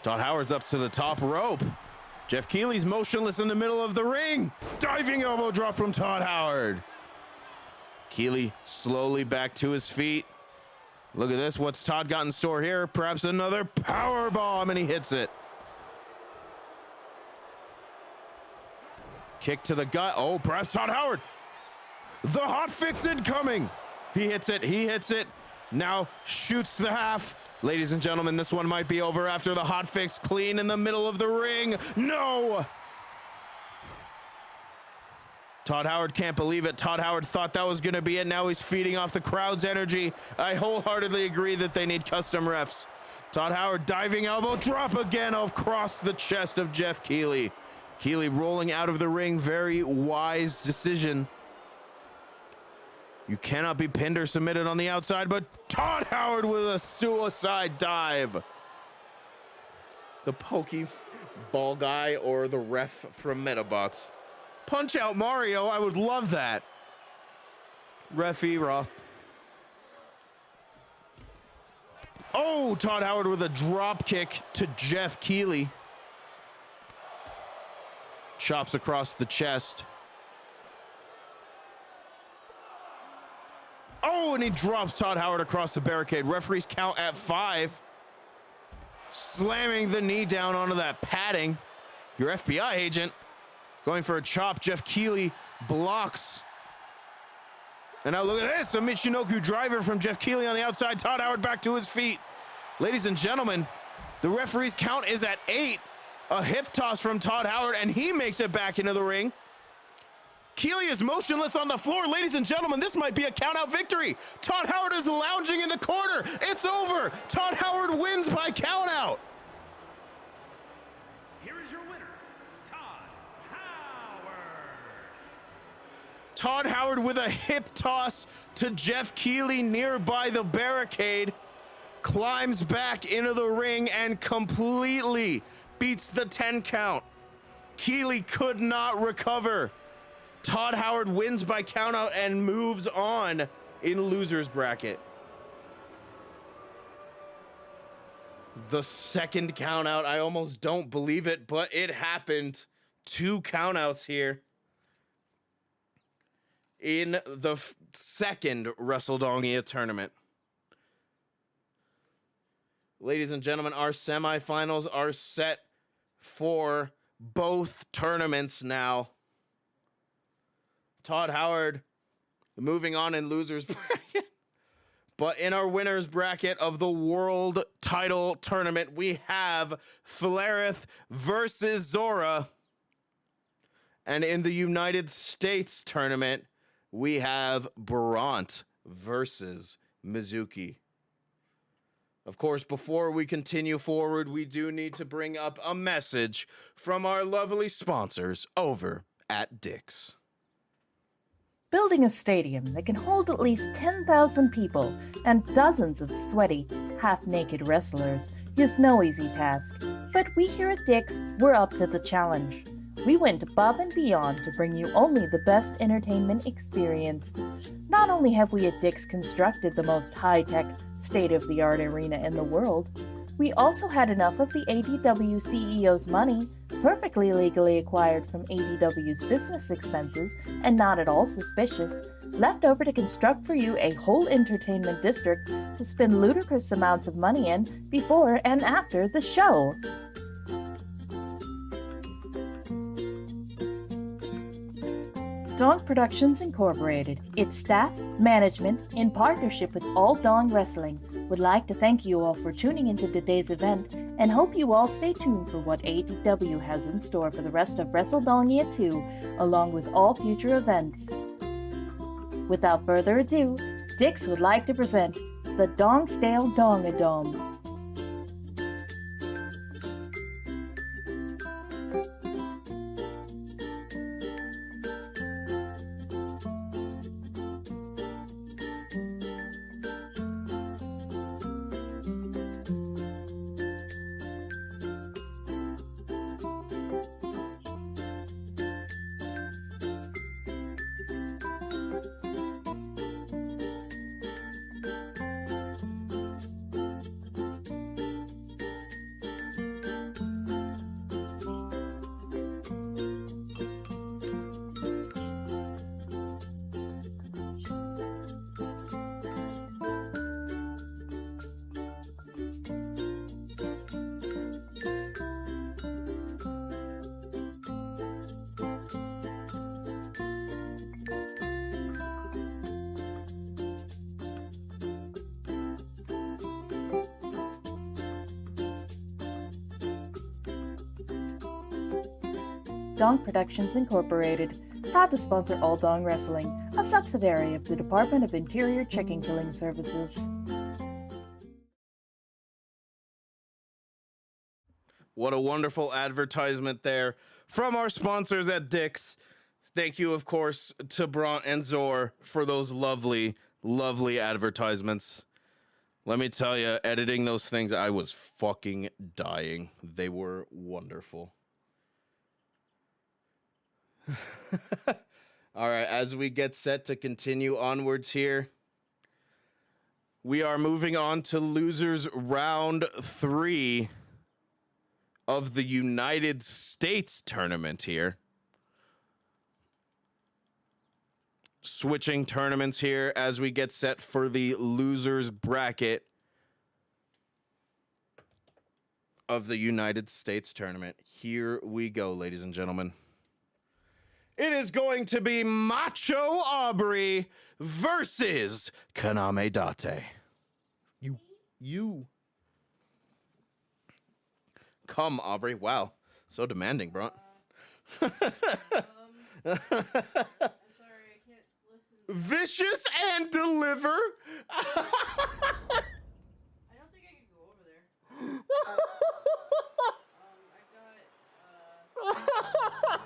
Speaker 1: Todd Howard's up to the top rope. Jeff Keighley's motionless in the middle of the ring. Diving elbow drop from Todd Howard. Keighley slowly back to his feet. Look at this. What's Todd got in store here? Perhaps another power bomb, and he hits it. Kick to the gut. Oh, perhaps Todd Howard. The hot fix incoming. He hits it. He hits it. Now shoots the half. Ladies and gentlemen, this one might be over after the hot fix clean in the middle of the ring. No! Todd Howard can't believe it. Todd Howard thought that was going to be it. Now he's feeding off the crowd's energy. I wholeheartedly agree that they need custom refs. Todd Howard diving elbow drop again across the chest of Jeff Keighley. Keighley rolling out of the ring. Very wise decision. You cannot be pinned or submitted on the outside, but Todd Howard with a suicide dive. The pokey ball guy or the ref from Metabots. Punch out Mario, I would love that. Reffy Roth. Oh, Todd Howard with a drop kick to Jeff Keighley. Chops across the chest. Oh, and he drops Todd Howard across the barricade. Referees count at 5. Slamming the knee down onto that padding. Your FBI agent going for a chop. Jeff Keighley blocks. And now look at this. A Michinoku driver from Jeff Keighley on the outside. Todd Howard back to his feet. Ladies and gentlemen, the referee's count is at 8. A hip toss from Todd Howard, and he makes it back into the ring. Keighley is motionless on the floor. Ladies and gentlemen, this might be a count-out victory. Todd Howard is lounging in the corner. It's over. Todd Howard wins by count-out.
Speaker 2: Here is your winner, Todd Howard.
Speaker 1: Todd Howard with a hip toss to Jeff Keighley nearby the barricade. Climbs back into the ring and completely beats the 10 count. Keighley could not recover. Todd Howard wins by countout and moves on in loser's bracket. The second countout, I almost don't believe it, but it happened. 2 countouts here in the second Wrestledongia tournament. Ladies and gentlemen, our semifinals are set for both tournaments now. Todd Howard moving on in loser's bracket. But in our winner's bracket of the world title tournament, we have Flareth versus Zora. And in the United States tournament, we have Barant versus Mizuki. Of course, before we continue forward, we do need to bring up a message from our lovely sponsors over at Dick's.
Speaker 3: Building a stadium that can hold at least 10,000 people and dozens of sweaty, half-naked wrestlers is no easy task. But we here at Dick's, we're up to the challenge. We went above and beyond to bring you only the best entertainment experience. Not only have we at Dick's constructed the most high-tech, state-of-the-art arena in the world, we also had enough of the ADW CEO's money, perfectly legally acquired from ADW's business expenses and not at all suspicious, left over to construct for you a whole entertainment district to spend ludicrous amounts of money in before and after the show. Dong Productions Incorporated, its staff, management, in partnership with All Dong Wrestling, would like to thank you all for tuning into today's event and hope you all stay tuned for what ADW has in store for the rest of Wrestledongia 2, along with all future events. Without further ado, Dix would like to present the Dongsdale Dongadome. Dong Productions Incorporated, proud to sponsor All Dong Wrestling, a subsidiary of the Department of Interior Chicken Killing Services.
Speaker 1: What a wonderful advertisement there from our sponsors at Dick's. Thank you, of course, to Bront and Zor for those lovely, lovely advertisements. Let me tell you, editing those things, I was fucking dying. They were wonderful. All right, as we get set to continue onwards here, we are moving on to losers round 3 of the United States tournament here. Switching tournaments here as we get set for the losers bracket of the United States tournament. Here we go, ladies and gentlemen. It is going to be Macho Aubrey versus Kaname Date. You. Come, Aubrey. Wow. So demanding, Bront.
Speaker 4: I'm sorry, I can't listen.
Speaker 1: Vicious and deliver.
Speaker 4: I don't think I can go over there. I gotta go.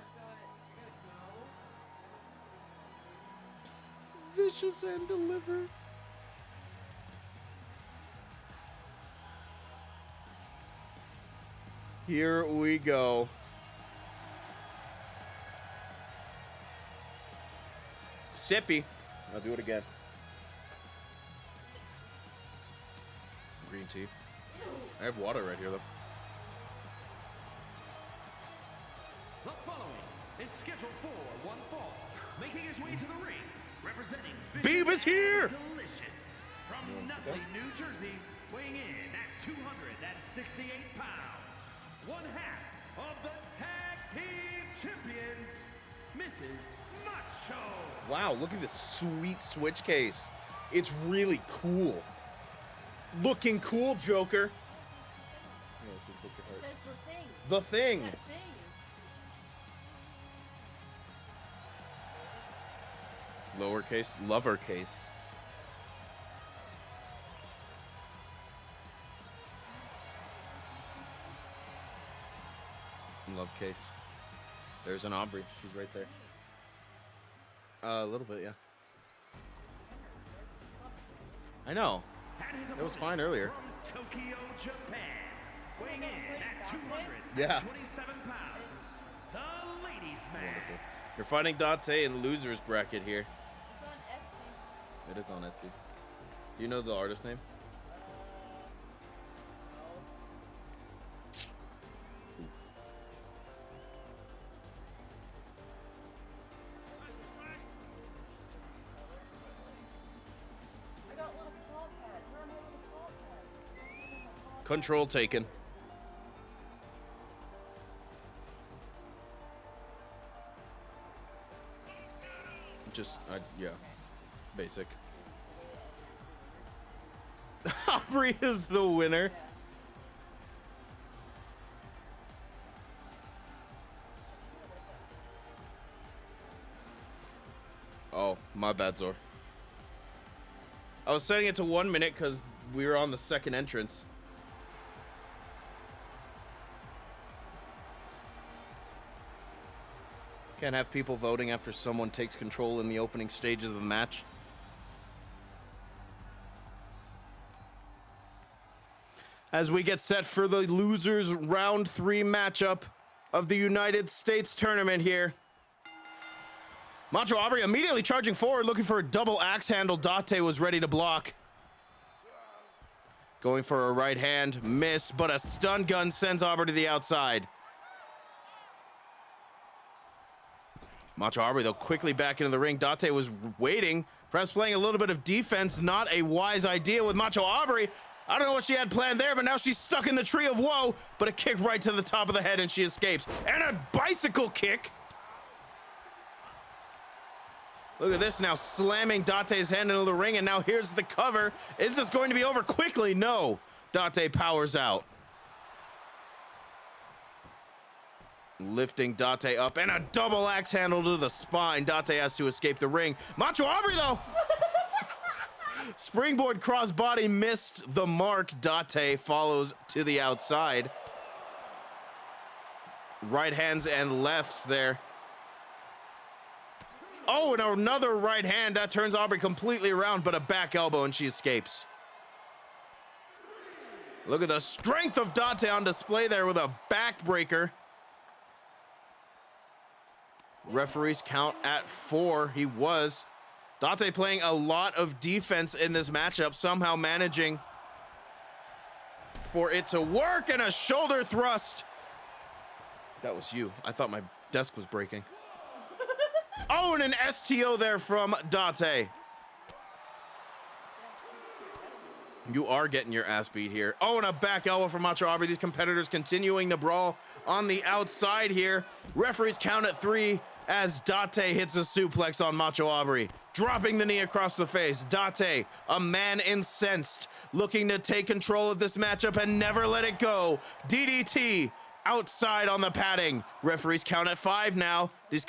Speaker 1: Vicious and deliver. Here we go. Sippy. I'll do it again. Green tea. I have water right here, though.
Speaker 2: The following is scheduled for one fall, making his way to the ring, representing
Speaker 1: Beavis here!
Speaker 2: Delicious from Nutley, New Jersey, weighing in at 268 pounds. One half of the tag team champions, Mrs. Macho.
Speaker 1: Wow, look at this sweet switch case. It's really cool. Looking cool, Joker.
Speaker 4: It says
Speaker 1: The thing.
Speaker 4: That thing.
Speaker 1: Lowercase, lovercase. Love case. There's an Aubrey. She's right there. A little bit, yeah. I know. It was fine earlier.
Speaker 2: From Tokyo, Japan, weighing in at 227
Speaker 1: Yeah.
Speaker 2: pounds, the ladies' man.
Speaker 1: Wonderful. You're fighting Date in losers bracket here.
Speaker 4: It's on Etsy.
Speaker 1: It is on Etsy. Do you know the artist name?
Speaker 4: I got little claw pads. Where are my little claw pads?
Speaker 1: Control taken. Just, yeah. Basic. Aubrey is the winner. Oh, my bad, Zor. I was setting it to 1 minute because we were on the second entrance. Can't have people voting after someone takes control in the opening stages of the match. As we get set for the losers round 3 matchup of the United States tournament here. Macho Aubrey immediately charging forward, looking for a double axe handle. Date was ready to block. Going for a right hand, miss, but a stun gun sends Aubrey to the outside. Macho Aubrey, though, quickly back into the ring. Date was waiting, perhaps playing a little bit of defense. Not a wise idea with Macho Aubrey. I don't know what she had planned there, but now she's stuck in the tree of woe. But a kick right to the top of the head, and she escapes. And a bicycle kick. Look at this now, slamming Date's hand into the ring, and now here's the cover. Is this going to be over quickly? No. Date powers out. Lifting Date up, and a double axe handle to the spine. Date has to escape the ring. Macho Aubrey, though. Springboard crossbody missed the mark. Date follows to the outside. Right hands and lefts there. Oh, and another right hand. That turns Aubrey completely around, but a back elbow, and she escapes. Look at the strength of Date on display there with a backbreaker. Referees count at 4. He was. Date playing a lot of defense in this matchup, somehow managing for it to work, and a shoulder thrust. That was you. I thought my desk was breaking. Oh, and an STO there from Date. You are getting your ass beat here. Oh, and a back elbow from Macho Aubrey. These competitors continuing to brawl on the outside here. Referees count at 3 as Date hits a suplex on Macho Aubrey, dropping the knee across the face. Date, a man incensed, looking to take control of this matchup and never let it go. DDT outside on the padding. Referees count at 5 now. These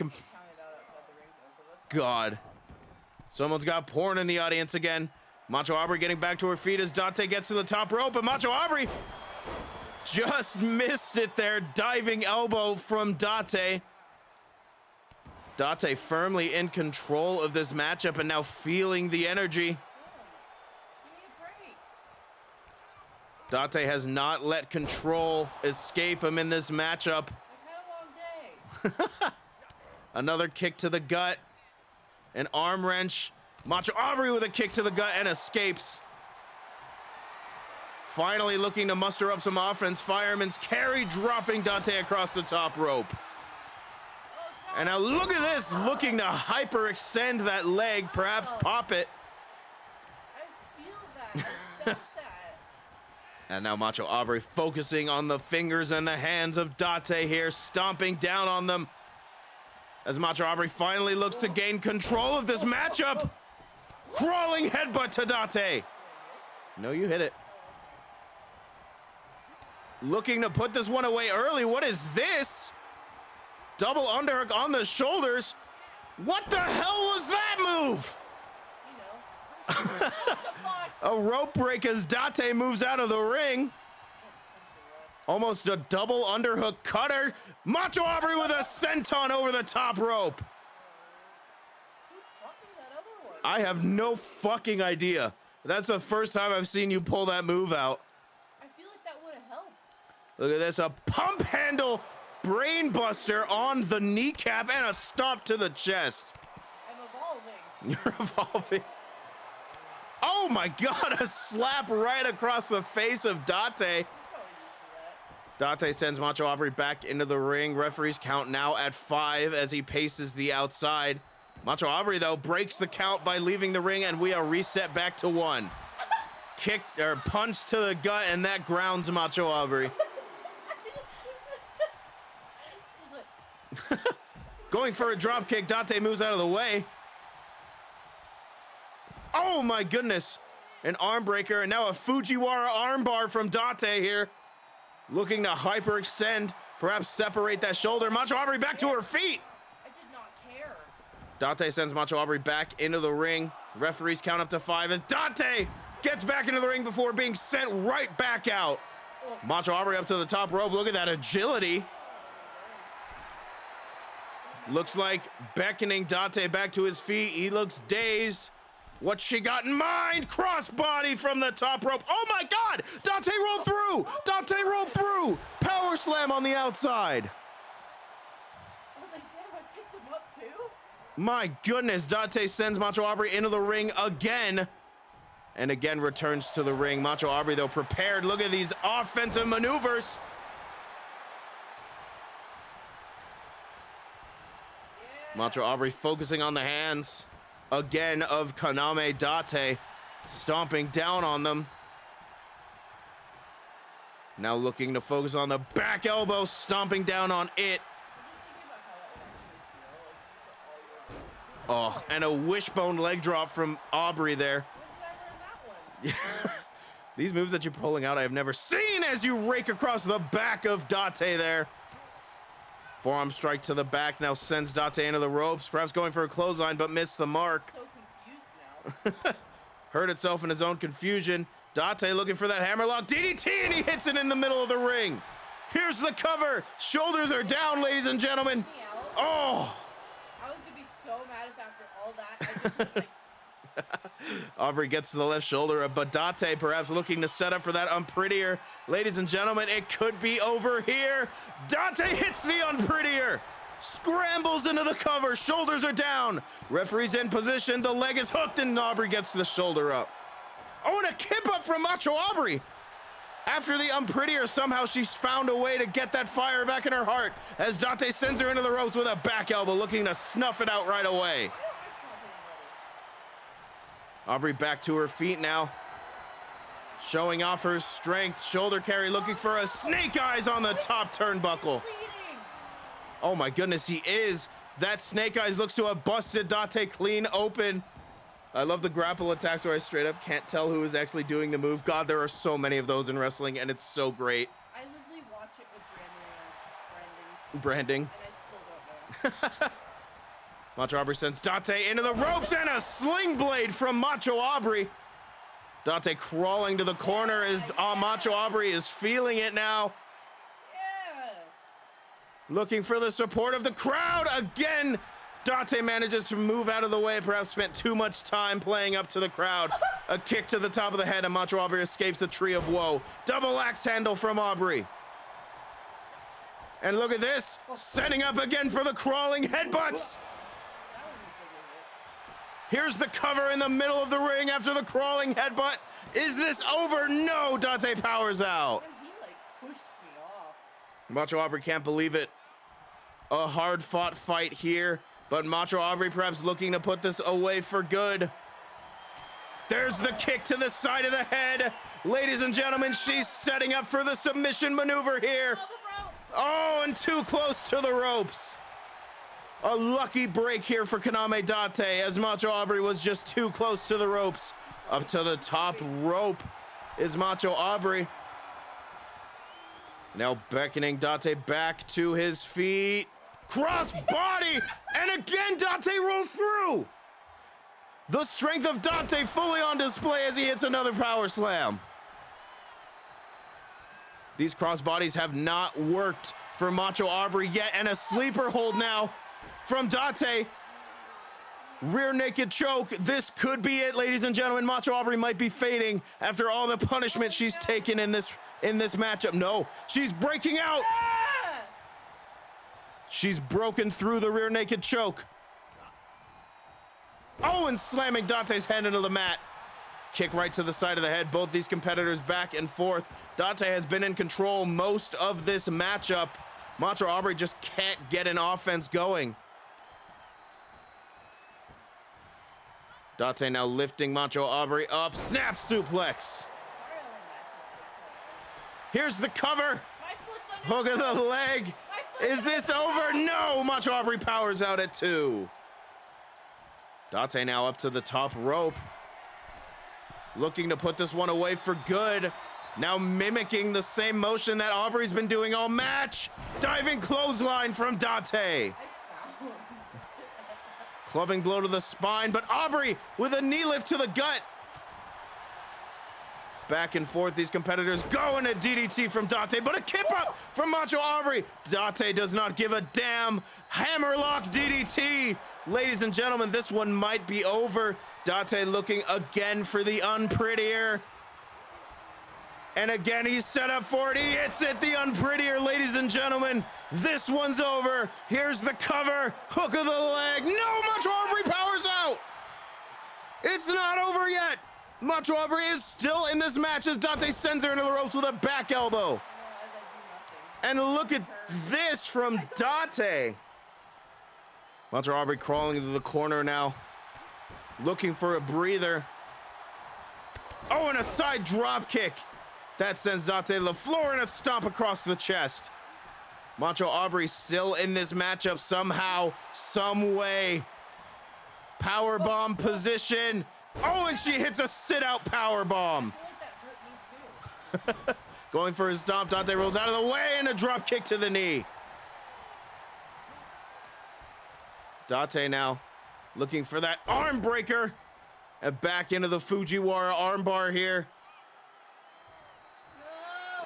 Speaker 1: God. Someone's got porn in the audience again. Macho Aubrey getting back to her feet as Date gets to the top rope, and Macho Aubrey just missed it there. Diving elbow from Date. Date firmly in control of this matchup and now feeling the energy. Date has not let control escape him in this matchup.
Speaker 4: I've had a long day.
Speaker 1: Another kick to the gut. An arm wrench. Macho Aubrey with a kick to the gut and escapes. Finally looking to muster up some offense. Fireman's carry, dropping Date across the top rope. And now look at this, looking to hyperextend that leg, perhaps pop it.
Speaker 4: I feel that. I felt that.
Speaker 1: And now Macho Aubrey focusing on the fingers and the hands of Date here, stomping down on them. As Macho Aubrey finally looks to gain control of this matchup. Crawling headbutt to Date. No, you hit it. Looking to put this one away early. What is this? Double underhook on the shoulders. What the hell was that move?
Speaker 4: You know. What the fuck?
Speaker 1: A rope break as Date moves out of the ring. Almost a double underhook cutter. Macho Aubrey with a senton over the top rope.
Speaker 4: Who taught me that other one?
Speaker 1: I have no fucking idea. That's the first time I've seen you pull that move out.
Speaker 4: I feel like that would have helped.
Speaker 1: Look at this, a pump handle brain buster on the kneecap and a stomp to the chest.
Speaker 4: I'm evolving.
Speaker 1: You're evolving. Oh my God, a slap right across the face of Date.
Speaker 4: He's probably used to that.
Speaker 1: Date sends Macho Aubrey back into the ring. Referees count now at 5 as he paces the outside. Macho Aubrey, though, breaks the count by leaving the ring, and we are reset back to 1. Kick or punch to the gut, and that grounds Macho Aubrey.
Speaker 4: He's like,
Speaker 1: Going for a drop kick, Date moves out of the way. Oh my goodness. An arm breaker, and now a Fujiwara armbar from Date here. Looking to hyperextend, perhaps separate that shoulder. Macho Aubrey back to her feet.
Speaker 4: I did not care.
Speaker 1: Date sends Macho Aubrey back into the ring. Referees count up to 5 as Date gets back into the ring before being sent right back out. Macho Aubrey up to the top rope. Look at that agility. Looks like beckoning Date back to his feet. He looks dazed. What she got in mind? Crossbody from the top rope. Oh my God! Date rolled through! Date rolled through! Power slam on the outside.
Speaker 4: I was like, damn, I picked him up too?
Speaker 1: My goodness, Date sends Macho Aubrey into the ring again. And again returns to the ring. Macho Aubrey, though, prepared. Look at these offensive maneuvers. Macho Aubrey focusing on the hands again of Kaname Date, stomping down on them. Now looking to focus on the back elbow, stomping down on it. Oh, and a wishbone leg drop from Aubrey there.
Speaker 4: When did I learn that one?
Speaker 1: These moves that you're pulling out, I have never seen as you rake across the back of Date there. Forearm strike to the back now sends Date into the ropes, perhaps going for a clothesline, but missed the mark.
Speaker 4: So confused now.
Speaker 1: Hurt itself in his own confusion. Date looking for that hammerlock DDT, and he hits it in the middle of the ring. Here's the cover. Shoulders are down, ladies and gentlemen.
Speaker 4: Me out.
Speaker 1: Oh!
Speaker 4: I was gonna be so mad if after all that I just was like,
Speaker 1: Aubrey gets to the left shoulder, but Date perhaps looking to set up for that unprettier. Ladies and gentlemen, it could be over here. Date hits the unprettier. Scrambles into the cover. Shoulders are down. Referee's in position. The leg is hooked, and Aubrey gets the shoulder up. Oh, and a kip up from Macho Aubrey. After the unprettier, somehow she's found a way to get that fire back in her heart as Date sends her into the ropes with a back elbow, looking to snuff it out right away. Aubrey back to her feet now, showing off her strength. Shoulder carry, looking for a snake eyes on the top turnbuckle. Oh my goodness, he is. That snake eyes looks to have busted Date clean open. I love the grapple attacks where I straight up can't tell who is actually doing the move. God, there are so many of those in wrestling, and it's so great.
Speaker 4: I literally watch it with branding.
Speaker 1: Branding.
Speaker 4: And I still don't know.
Speaker 1: Macho Aubrey sends Date into the ropes, and a sling blade from Macho Aubrey. Date crawling to the corner as Macho Aubrey is feeling it now.
Speaker 4: Yeah.
Speaker 1: Looking for the support of the crowd. Again, Date manages to move out of the way, perhaps spent too much time playing up to the crowd. A kick to the top of the head, and Macho Aubrey escapes the tree of woe. Double axe handle from Aubrey. And look at this, setting up again for the crawling headbutts. Here's the cover in the middle of the ring after the crawling headbutt. Is this over? No, Date powers out.
Speaker 4: He like pushed me off.
Speaker 1: Macho Aubrey can't believe it. A hard-fought fight here, but Macho Aubrey perhaps looking to put this away for good. There's the kick to the side of the head. Ladies and gentlemen, she's setting up for the submission maneuver here. Oh, and too close to the ropes. A lucky break here for Kaname Date as Macho Aubrey was just too close to the ropes. Up to the top rope is Macho Aubrey. Now beckoning Date back to his feet. Cross body, and again Date rolls through. The strength of Date fully on display as he hits another power slam. These cross bodies have not worked for Macho Aubrey yet, and a sleeper hold now from Date. Rear naked choke. This could be it, ladies and gentlemen. Macho Aubrey might be fading after all the punishment she's taken in this matchup. No, she's breaking out. She's broken through the rear naked choke. Oh, and slamming Dante's head into the mat. Kick right to the side of the head. Both these competitors back and forth. Date has been in control most of this matchup. Macho Aubrey just can't get an offense going. Date now lifting Macho Aubrey up. Snap suplex. Here's the cover. Hook of the leg. Is this over? No! Macho Aubrey powers out at 2. Date now up to the top rope. Looking to put this one away for good. Now mimicking the same motion that Aubrey's been doing all match. Diving clothesline from Date. Clubbing blow to the spine, but Aubrey with a knee lift to the gut. Back and forth, these competitors going a DDT from Date, but a kip up from Macho Aubrey. Date does not give a damn. Hammerlock DDT. Ladies and gentlemen, this one might be over. Date looking again for the unprettier. And again, he's set up for it. He hits it, the unprettier, ladies and gentlemen. This one's over. Here's the cover. Hook of the leg. No, Macho Aubrey powers out. It's not over yet. Macho Aubrey is still in this match as Date sends her into the ropes with a back elbow. And look at this from Date. Macho Aubrey crawling into the corner now, looking for a breather. Oh, and a side drop kick. That sends Date to the floor and a stomp across the chest. Macho Aubrey still in this matchup somehow, some way. Powerbomb position. Oh, and she hits a sit-out powerbomb. Going for his stomp, Date rolls out of the way and a drop kick to the knee. Date now looking for that arm breaker. And back into the Fujiwara armbar here.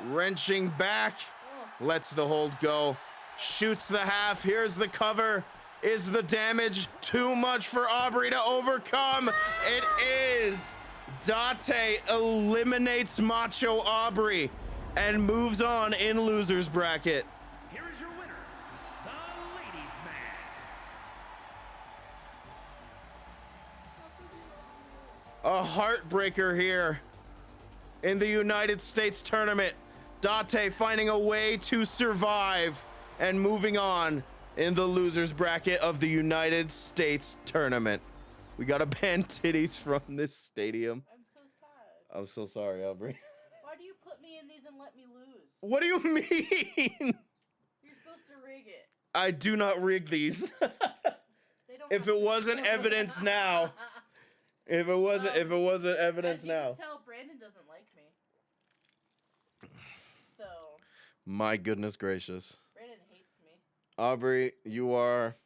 Speaker 4: No.
Speaker 1: Wrenching back. Lets the hold go. Shoots the half. Here's the cover. Is the damage too much for Aubrey to overcome? It is. Date eliminates Macho Aubrey and moves on in loser's bracket.
Speaker 2: Here is your winner, the ladies' man.
Speaker 1: A heartbreaker here in the United States tournament. Date finding a way to survive and moving on in the loser's bracket of the United States tournament. We gotta ban titties from this stadium.
Speaker 4: I'm so sad.
Speaker 1: I'm so sorry, Aubrey.
Speaker 4: Why do you put me in these and let me lose?
Speaker 1: What do you mean?
Speaker 4: You're supposed to rig it.
Speaker 1: I do not rig these.
Speaker 4: They don't
Speaker 1: If
Speaker 4: have
Speaker 1: it
Speaker 4: to-
Speaker 1: wasn't evidence now. If it wasn't evidence
Speaker 4: As you
Speaker 1: now.
Speaker 4: can tell, Brandon doesn't like me. So,
Speaker 1: My goodness gracious.
Speaker 4: Brandon hates me.
Speaker 1: Aubrey, you are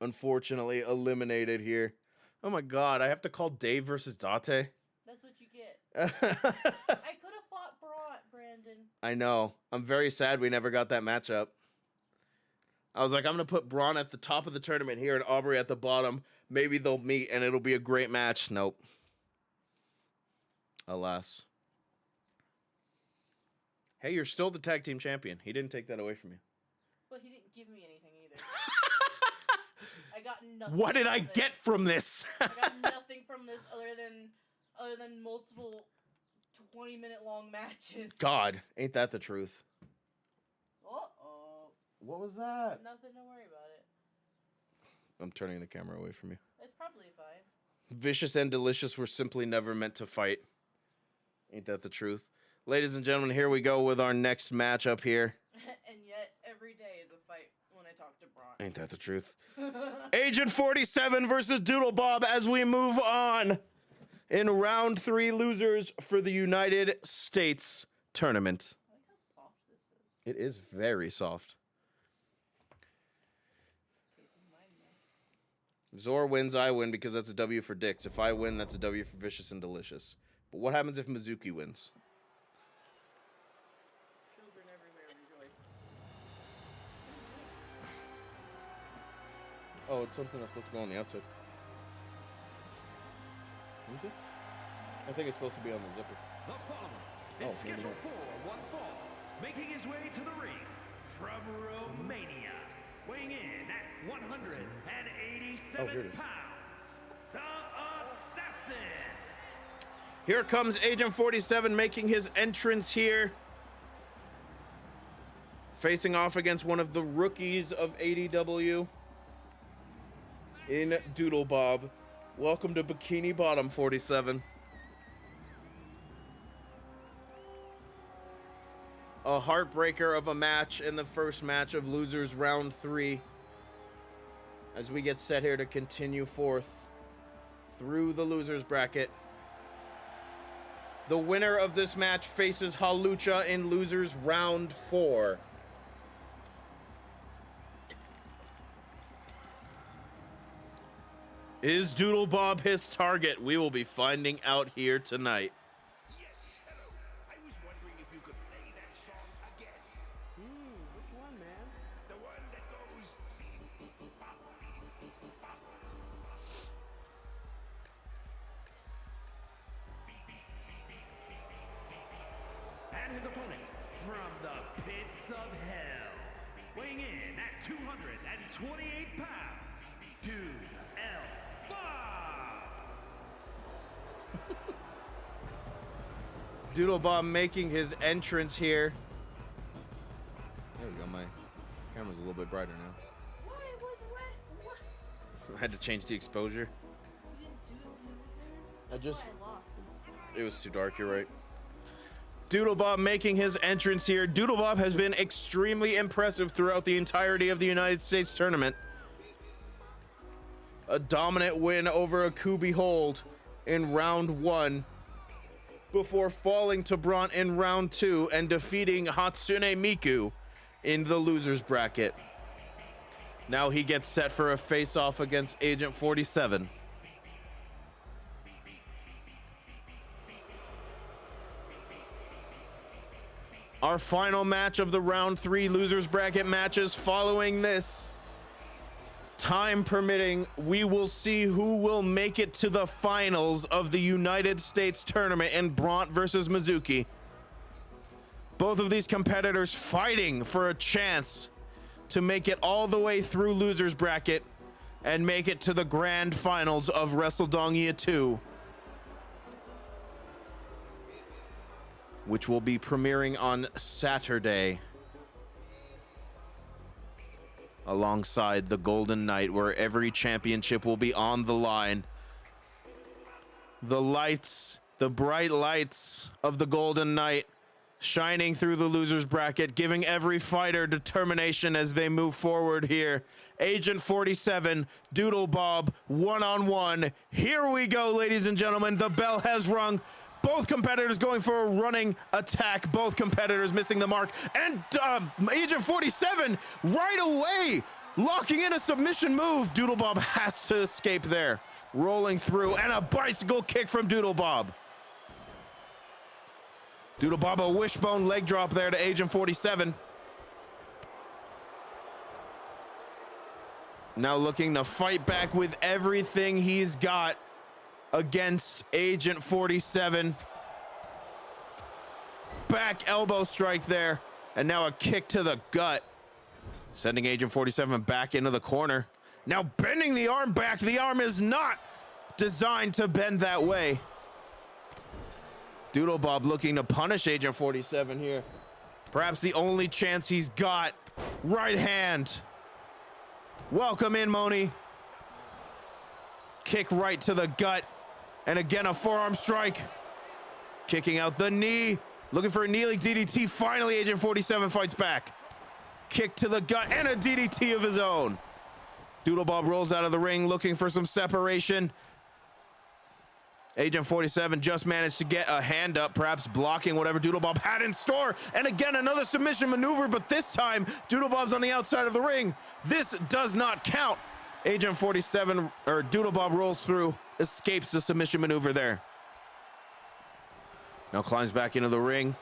Speaker 1: unfortunately eliminated here. Oh my god, I have to call Dave versus Date.
Speaker 4: That's what you get. I could have fought Brandon.
Speaker 1: I know. I'm very sad we never got that matchup. I was like, I'm going to put Braun at the top of the tournament here and Aubrey at the bottom. Maybe they'll meet and it'll be a great match. Nope. Alas. Hey, you're still the tag team champion. He didn't take that away from you.
Speaker 4: But he didn't give me anything either. I got nothing.
Speaker 1: What did
Speaker 4: from
Speaker 1: I
Speaker 4: this.
Speaker 1: get from this?
Speaker 4: I got nothing from this other than multiple 20-minute long matches.
Speaker 1: God, ain't that the truth?
Speaker 4: Uh-oh.
Speaker 1: What was that?
Speaker 4: Nothing to worry about it.
Speaker 1: I'm turning the camera away from you.
Speaker 4: It's probably fine.
Speaker 1: Vicious and Delicious were simply never meant to fight. Ain't that the truth? Ladies and gentlemen, here we go with our next matchup here.
Speaker 4: And yet, every day is a fight when I talk to Braun.
Speaker 1: Ain't that the truth? Agent 47 versus Doodle Bob as we move on in round 3 losers for the United States tournament.
Speaker 4: I like how soft this is.
Speaker 1: It is very soft.
Speaker 4: This case of mine, though.
Speaker 1: If Zor wins, I win because that's a W for Dix. If I win, that's a W for Vicious and Delicious. But what happens if Mizuki wins?
Speaker 4: Children everywhere rejoice.
Speaker 1: Oh, it's something that's supposed to go on the outside. Let me see. I think it's supposed to be on the zipper.
Speaker 2: The following
Speaker 1: Oh,
Speaker 2: is
Speaker 1: maybe
Speaker 2: scheduled
Speaker 1: not.
Speaker 2: for one fall, making his way to the ring from Romania, weighing in at 187
Speaker 1: here it is.
Speaker 2: pounds, the Assassin.
Speaker 1: Here comes Agent 47 making his entrance here. Facing off against one of the rookies of ADW in Doodle Bob. Welcome to Bikini Bottom 47. A heartbreaker of a match in the first match of losers round 3. As we get set here to continue forth through the losers bracket. The winner of this match faces Halucha in losers round 4. Is Doodle Bob his target? We will be finding out here tonight.
Speaker 5: Yes, hello. I was wondering if you could play that song again.
Speaker 6: Which one, man?
Speaker 5: The one that goes.
Speaker 2: And his opponent from the pits of hell, weighing in at 228 pounds, Dude L. Bob.
Speaker 1: Doodle Bob making his entrance here. There we go, my camera's a little bit brighter now.
Speaker 4: What? What?
Speaker 1: I had to change the exposure.
Speaker 4: You didn't do it when he was there?
Speaker 1: I just,
Speaker 4: I lost.
Speaker 1: it was too dark, you're right. Doodle Bob making his entrance here. Doodle Bob has been extremely impressive throughout the entirety of the United States tournament. A dominant win over a Kubi hold in round 1 before falling to Braun in round 2 and defeating Hatsune Miku in the losers bracket. Now he gets set for a face-off against Agent 47. Our final match of the round 3 losers bracket matches. Following this, time permitting, we will see who will make it to the finals of the United States tournament in Bront versus Mizuki. Both of these competitors fighting for a chance to make it all the way through losers bracket and make it to the grand finals of Wrestledongia 2, which will be premiering on Saturday alongside the Golden Night, where every championship will be on the line. The lights, the bright lights of the Golden Night shining through the losers bracket, giving every fighter determination as they move forward here. Agent 47, Doodle Bob, one-on-one. Here we go, ladies and gentlemen. The bell has rung. Both competitors going for a running attack. Both competitors missing the mark. And Agent 47 right away locking in a submission move. Doodle Bob has to escape there. Rolling through, and a bicycle kick from Doodle Bob. Doodle Bob, a wishbone leg drop there to Agent 47. Now looking to fight back with everything he's got against Agent 47. Back elbow strike there, and now a kick to the gut, sending Agent 47 back into the corner. Now bending the arm back. The arm is not designed to bend that way. Doodle Bob looking to punish Agent 47 here. Perhaps the only chance he's got. Right hand. Welcome in, Moni. Kick right to the gut. And again, a forearm strike. Kicking out the knee. Looking for a kneeling DDT. Finally, Agent 47 fights back. Kick to the gut and a DDT of his own. Doodle Bob rolls out of the ring looking for some separation. Agent 47 just managed to get a hand up, perhaps blocking whatever Doodle Bob had in store. And again, another submission maneuver, but this time, Doodle Bob's on the outside of the ring. This does not count. Agent 47, or Doodle Bob, rolls through, escapes the submission maneuver there. Now climbs back into the ring.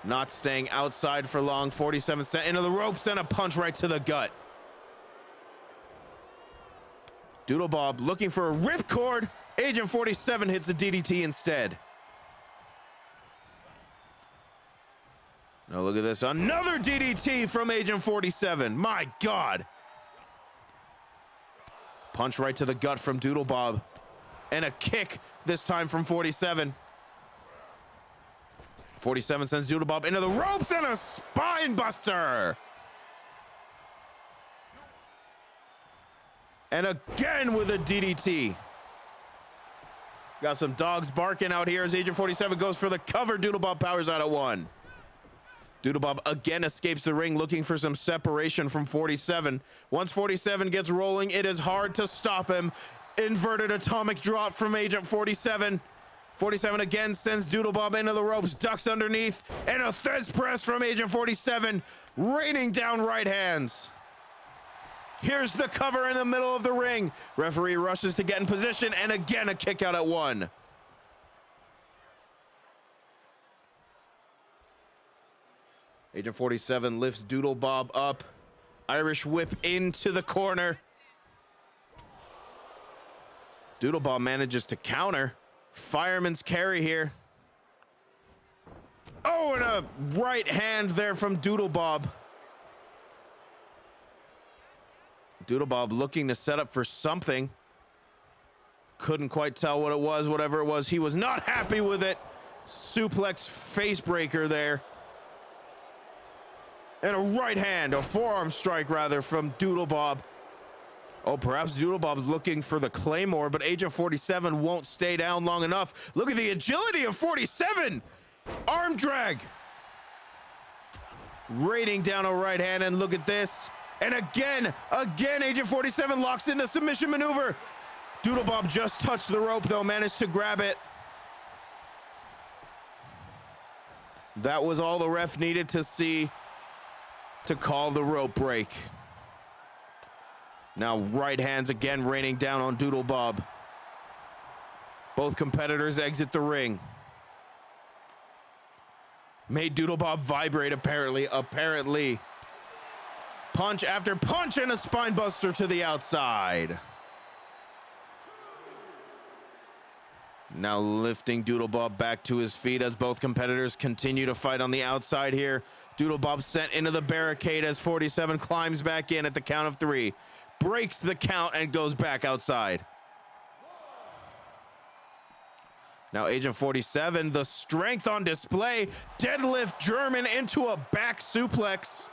Speaker 1: Not staying outside for long. 47 sent into the ropes and a punch right to the gut. Doodle Bob looking for a ripcord. Agent 47 hits a DDT instead. Now look at this. Another DDT from Agent 47. My God. Punch right to the gut from Doodle Bob. And a kick this time from 47. 47 sends Doodle Bob into the ropes and a spine buster. And again with a DDT. Got some dogs barking out here as Agent 47 goes for the cover. Doodle Bob powers out at one. Doodle Bob again escapes the ring looking for some separation from 47. Once 47 gets rolling, it is hard to stop him. Inverted atomic drop from Agent 47. 47 again sends Doodle Bob into the ropes, ducks underneath, and a Thez press from Agent 47, raining down right hands. Here's the cover in the middle of the ring. Referee rushes to get in position, and again a kick out at one. Agent 47 lifts Doodle Bob up. Irish whip into the corner. Doodle Bob manages to counter. Fireman's carry here. Oh, and a right hand there from Doodle Bob. Doodle Bob looking to set up for something. Couldn't quite tell what it was. Whatever it was, he was not happy with it. Suplex face breaker there. And a right hand, a forearm strike rather, from Doodle Bob. Oh, perhaps Doodle Bob's looking for the Claymore, but Agent 47 won't stay down long enough. Look at the agility of 47. Arm drag. Raining down a right hand, and look at this. And again, Agent 47 locks in the submission maneuver. Doodle Bob just touched the rope, though, managed to grab it. That was all the ref needed to see to call the rope break. Now right hands again raining down on Doodle Bob. Both competitors exit the ring. Made Doodle Bob vibrate, apparently. Punch after punch and a spine buster to the outside. Now lifting Doodle Bob back to his feet as both competitors continue to fight on the outside here. Doodle Bob sent into the barricade as 47 climbs back in at the count of 3. Breaks the count and goes back outside. Now Agent 47, the strength on display. Deadlift German into a back suplex.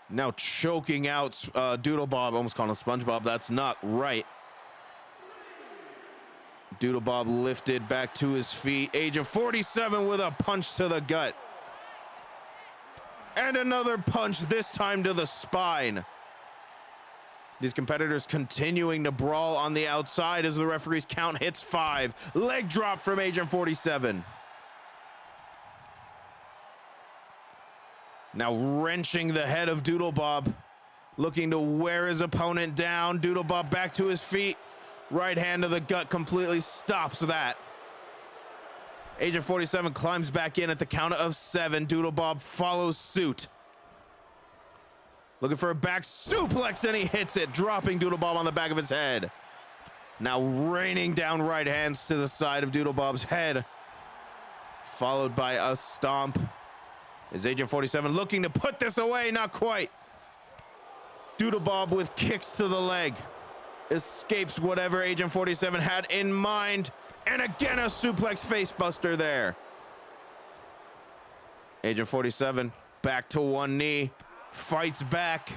Speaker 1: Now choking out Doodle Bob. Almost calling him SpongeBob. That's not right. Doodle Bob lifted back to his feet. Agent 47 with a punch to the gut. And another punch, this time to the spine. These competitors continuing to brawl on the outside as the referee's count hits 5. Leg drop from Agent 47. Now wrenching the head of Doodle Bob, looking to wear his opponent down. Doodle Bob back to his feet. Right hand to the gut completely stops that. Agent 47 climbs back in at the count of 7. Doodle Bob follows suit. Looking for a back suplex and he hits it, dropping Doodle Bob on the back of his head. Now raining down right hands to the side of Doodle Bob's head, followed by a stomp. Is Agent 47 looking to put this away? Not quite. Doodle Bob with kicks to the leg. Escapes whatever Agent 47 had in mind. And again, a suplex face buster there. Agent 47 back to one knee. Fights back.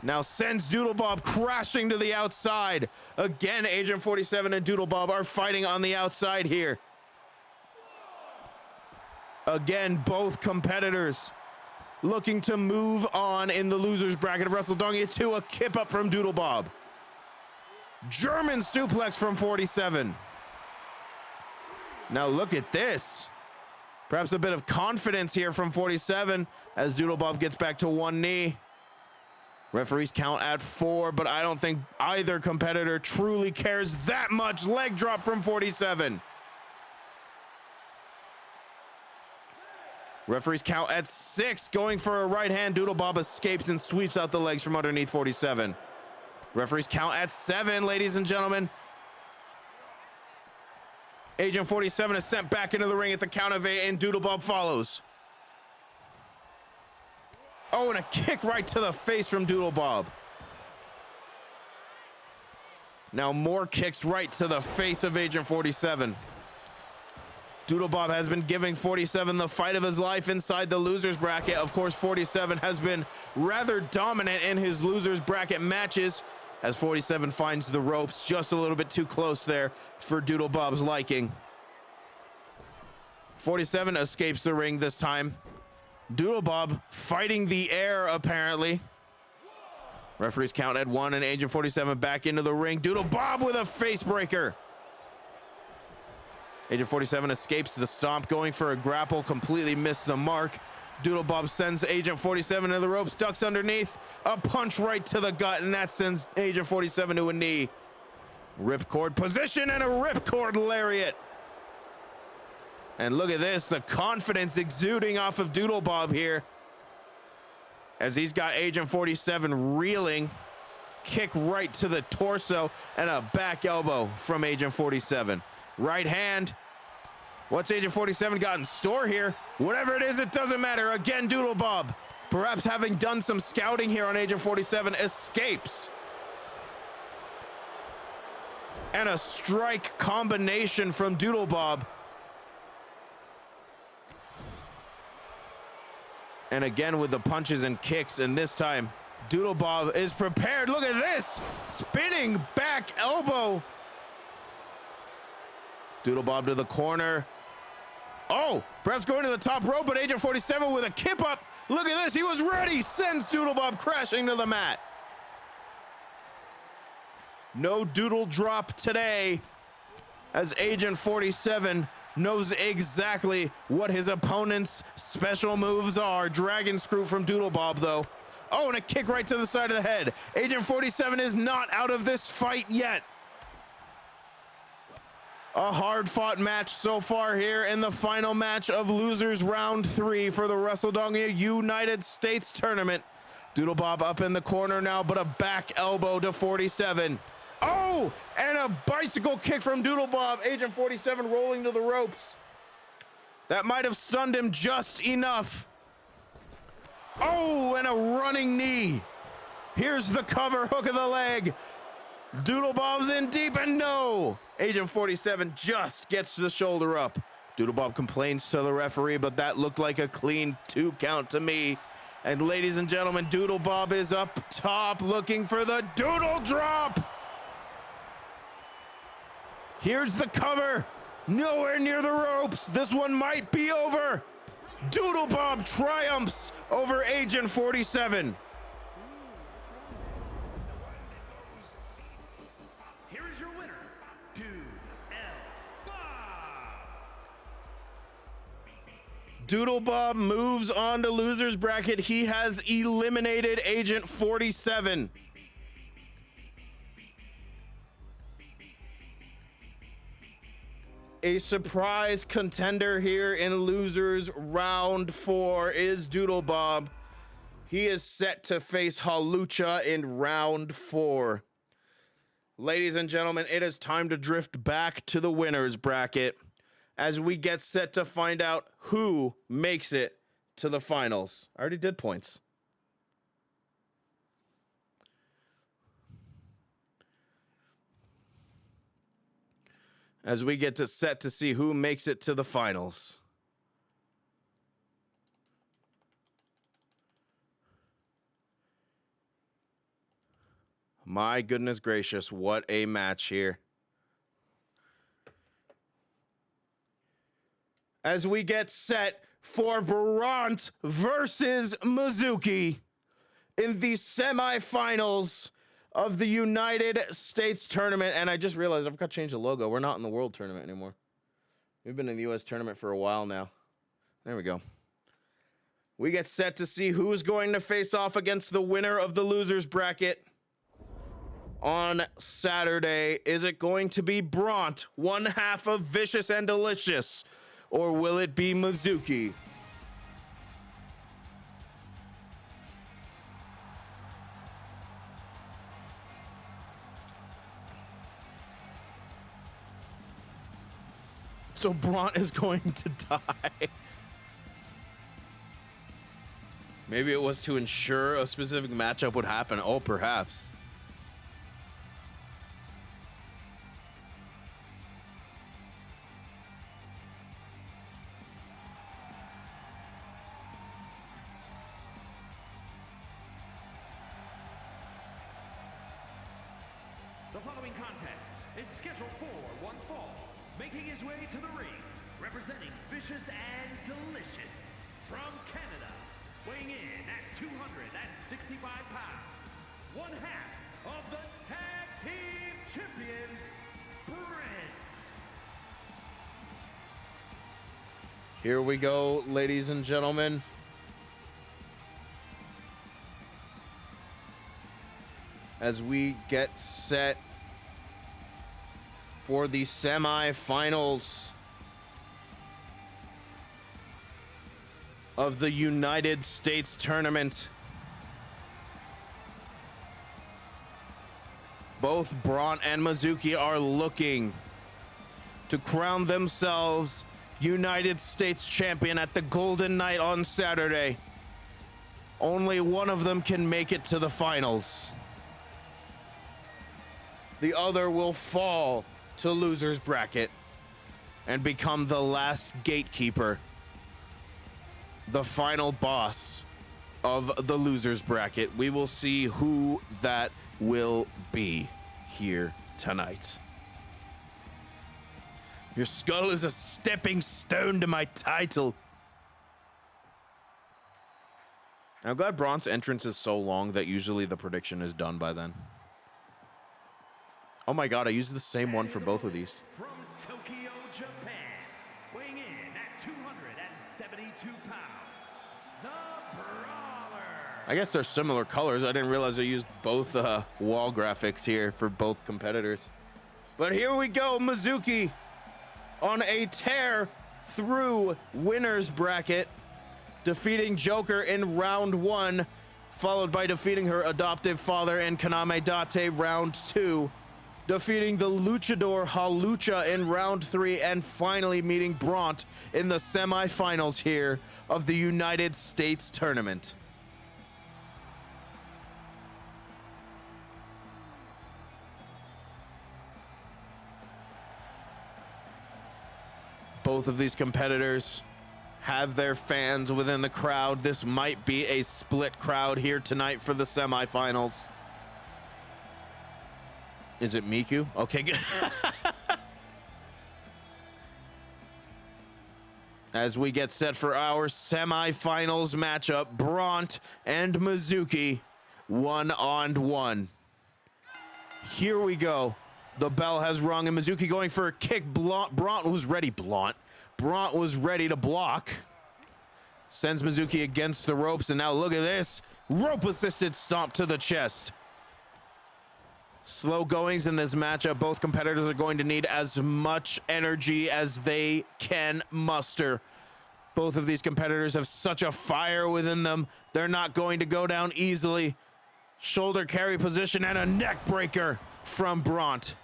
Speaker 1: Now sends Doodle Bob crashing to the outside. Again, Agent 47 and Doodle Bob are fighting on the outside here. Again, both competitors looking to move on in the loser's bracket of Wrestledongia to a kip up from Doodle Bob. German suplex from 47. Now look at this. Perhaps a bit of confidence here from 47 as Doodle Bob gets back to one knee. Referees count at 4, but I don't think either competitor truly cares that much. Leg drop from 47. Referees count at 6, going for a right hand. Doodle Bob escapes and sweeps out the legs from underneath 47. Referees count at 7, ladies and gentlemen. Agent 47 is sent back into the ring at the count of 8, and Doodle Bob follows. Oh, and a kick right to the face from Doodle Bob. Now more kicks right to the face of Agent 47. Doodle Bob has been giving 47 the fight of his life inside the loser's bracket. Of course, 47 has been rather dominant in his loser's bracket matches as 47 finds the ropes just a little bit too close there for Doodle Bob's liking. 47 escapes the ring this time. Doodle Bob fighting the air, apparently. Referees count at 1 and Agent 47 back into the ring. Doodle Bob with a face breaker. Agent 47 escapes the stomp, going for a grapple, completely missed the mark. Doodle Bob sends Agent 47 to the ropes, ducks underneath, a punch right to the gut, and that sends Agent 47 to a knee. Ripcord position and a ripcord lariat. And look at this, the confidence exuding off of Doodle Bob here as he's got Agent 47 reeling. Kick right to the torso and a back elbow from Agent 47. Right hand. What's Agent 47 got in store here? Whatever it is, it doesn't matter. Again, Doodle Bob, perhaps having done some scouting here on Agent 47, escapes. And a strike combination from Doodle Bob. And again with the punches and kicks, and this time Doodle Bob is prepared. Look at this, spinning back elbow. Doodle Bob to the corner. Oh, perhaps going to the top rope, but Agent 47 with a kip up. Look at this, he was ready. Sends Doodle Bob crashing to the mat. No Doodle drop today as Agent 47 knows exactly what his opponent's special moves are. Dragon Screw from Doodle Bob, though. Oh, and a kick right to the side of the head. Agent 47 is not out of this fight yet. A hard-fought match so far here in the final match of Losers Round 3 for the Wrestledongia United States Tournament. Doodle Bob up in the corner now, but a back elbow to 47. Oh, and a bicycle kick from Doodle Bob. Agent 47 rolling to the ropes. That might have stunned him just enough. Oh, and a running knee. Here's the cover, hook of the leg. Doodle Bob's in deep, and no. Agent 47 just gets the shoulder up. Doodle Bob complains to the referee, but that looked like a clean 2 count to me. And ladies and gentlemen, Doodle Bob is up top looking for the Doodle Drop. Here's the cover. Nowhere near the ropes. This one might be over. Doodle Bob triumphs over Agent 47.
Speaker 2: Here is your winner,
Speaker 1: Doodle Bob moves on to loser's bracket. He has eliminated Agent 47. A surprise contender here in losers round 4 is Doodle Bob. He is set to face Halucha in round 4. Ladies and gentlemen, it is time to drift back to the winner's bracket as we get set to find out who makes it to the finals. I already did points. As we get to set to see who makes it to the finals. My goodness gracious, what a match here. As we get set for Bront versus Mizuki in the semifinals of the United States Tournament. And I just realized I forgot to change the logo. We're not in the World Tournament anymore. We've been in the U.S. Tournament for a while now. There we go. We get set to see who's going to face off against the winner of the losers bracket on Saturday. Is it going to be Bront, one half of Vicious and Delicious, or will it be Mizuki? So Bront is going to die. Maybe it was to ensure a specific matchup would happen. Oh, perhaps.
Speaker 2: The following contest is scheduled for one fall. Making his way to the ring, representing Vicious and Delicious from Canada, weighing in at 265 pounds, one half of the Tag Team Champions, Brent.
Speaker 1: Here we go, ladies and gentlemen. As we get set for the semifinals of the United States Tournament. Both Bront and Mizuki are looking to crown themselves United States champion at the Golden Night on Saturday. Only one of them can make it to the finals. The other will fall to loser's bracket and become the last gatekeeper, the final boss of the loser's bracket. We will see who that will be here tonight. Your skull is a stepping stone to my title. I'm glad Bront's entrance is so long that usually the prediction is done by then. Oh my god, I used the same one for both of these.
Speaker 2: From Tokyo, Japan, 172 pounds, the Brawler.
Speaker 1: I guess they're similar colors. I didn't realize they used both wall graphics here for both competitors. But here we go, Mizuki on a tear through winner's bracket, defeating Joker in round 1, followed by defeating her adoptive father in Kaname Date round 2, defeating the luchador Halucha in round 3, and finally meeting Bront in the semifinals here of the United States tournament. Both of these competitors have their fans within the crowd. This might be a split crowd here tonight for the semifinals. Is it Miku? Okay, good. As we get set for our semifinals matchup, Bront and Mizuki, 1-on-1. Here we go. The bell has rung, and Mizuki going for a kick. Bront was ready. Bront was ready to block. Sends Mizuki against the ropes, and now look at this. Rope-assisted stomp to the chest. Slow goings in this matchup. Both competitors are going to need as much energy as they can muster. Both of these competitors have such a fire within them. They're not going to go down easily. Shoulder carry position and a neck breaker from Bront.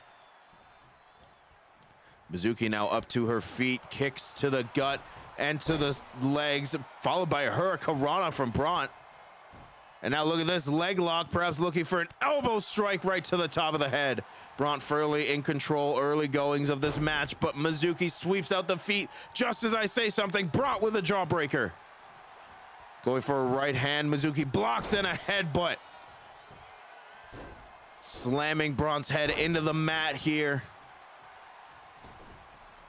Speaker 1: Mizuki now up to her feet, kicks to the gut and to the legs, followed by a hurricanrana from Bront. And now look at this leg lock, perhaps looking for an elbow strike right to the top of the head. Bront fairly in control early goings of this match, but Mizuki sweeps out the feet just as I say something. Bront with a jawbreaker. Going for a right hand, Mizuki blocks and a headbutt. Slamming Bront's head into the mat here.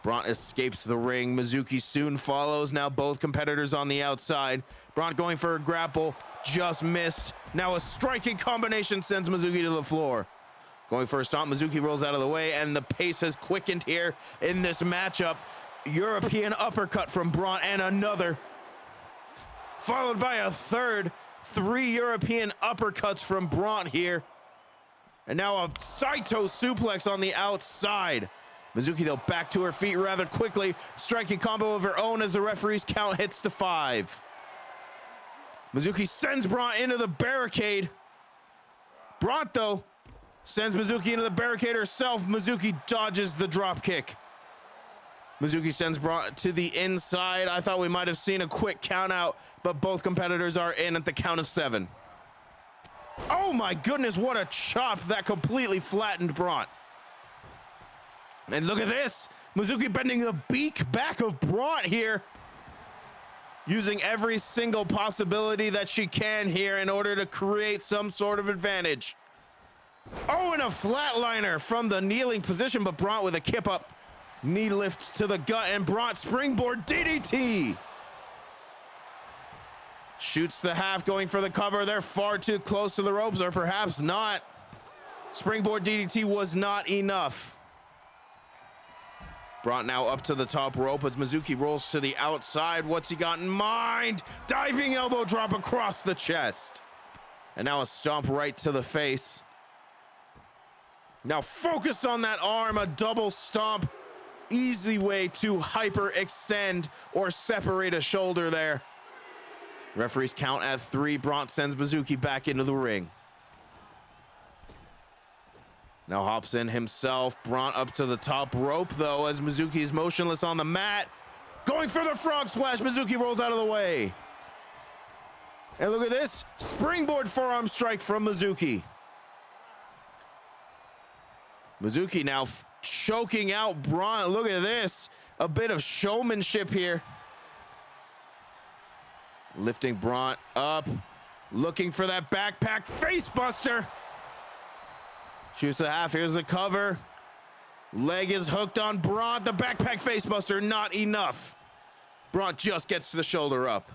Speaker 1: Bront escapes the ring. Mizuki soon follows. Now both competitors on the outside. Bront going for a grapple. Just missed. Now a striking combination sends Mizuki to the floor. Going for a stomp. Mizuki rolls out of the way, and the pace has quickened here in this matchup. European uppercut from Bront, and another. Followed by a third. 3 European uppercuts from Bront here. And now a Saito suplex on the outside. Mizuki, though, back to her feet rather quickly. Striking combo of her own as the referee's count hits to 5. Mizuki sends Bront into the barricade. Bront, though, sends Mizuki into the barricade herself. Mizuki dodges the drop kick. Mizuki sends Bront to the inside. I thought we might have seen a quick count out, but both competitors are in at the count of 7. Oh my goodness, what a chop that completely flattened Bront. And look at this. Mizuki bending the beak back of Bront here. Using every single possibility that she can here in order to create some sort of advantage. Oh, and a flatliner from the kneeling position, but Bront with a kip up. Knee lift to the gut, and Bront springboard DDT. Shoots the half, going for the cover. They're far too close to the ropes, or perhaps not. Springboard DDT was not enough. Bront now up to the top rope as Mizuki rolls to the outside. What's he got in mind? Diving elbow drop across the chest. And now a stomp right to the face. Now focus on that arm, a double stomp. Easy way to hyperextend or separate a shoulder there. Referees count at 3. Bront sends Mizuki back into the ring. Now hops in himself. Bront up to the top rope, though, as Mizuki's motionless on the mat. Going for the frog splash. Mizuki rolls out of the way. And look at this. Springboard forearm strike from Mizuki. Mizuki now choking out Bront. Look at this. A bit of showmanship here. Lifting Bront up. Looking for that backpack facebuster. Shoots the half. Here's the cover. Leg is hooked on Bront. The backpack facebuster, not enough. Bront just gets the shoulder up.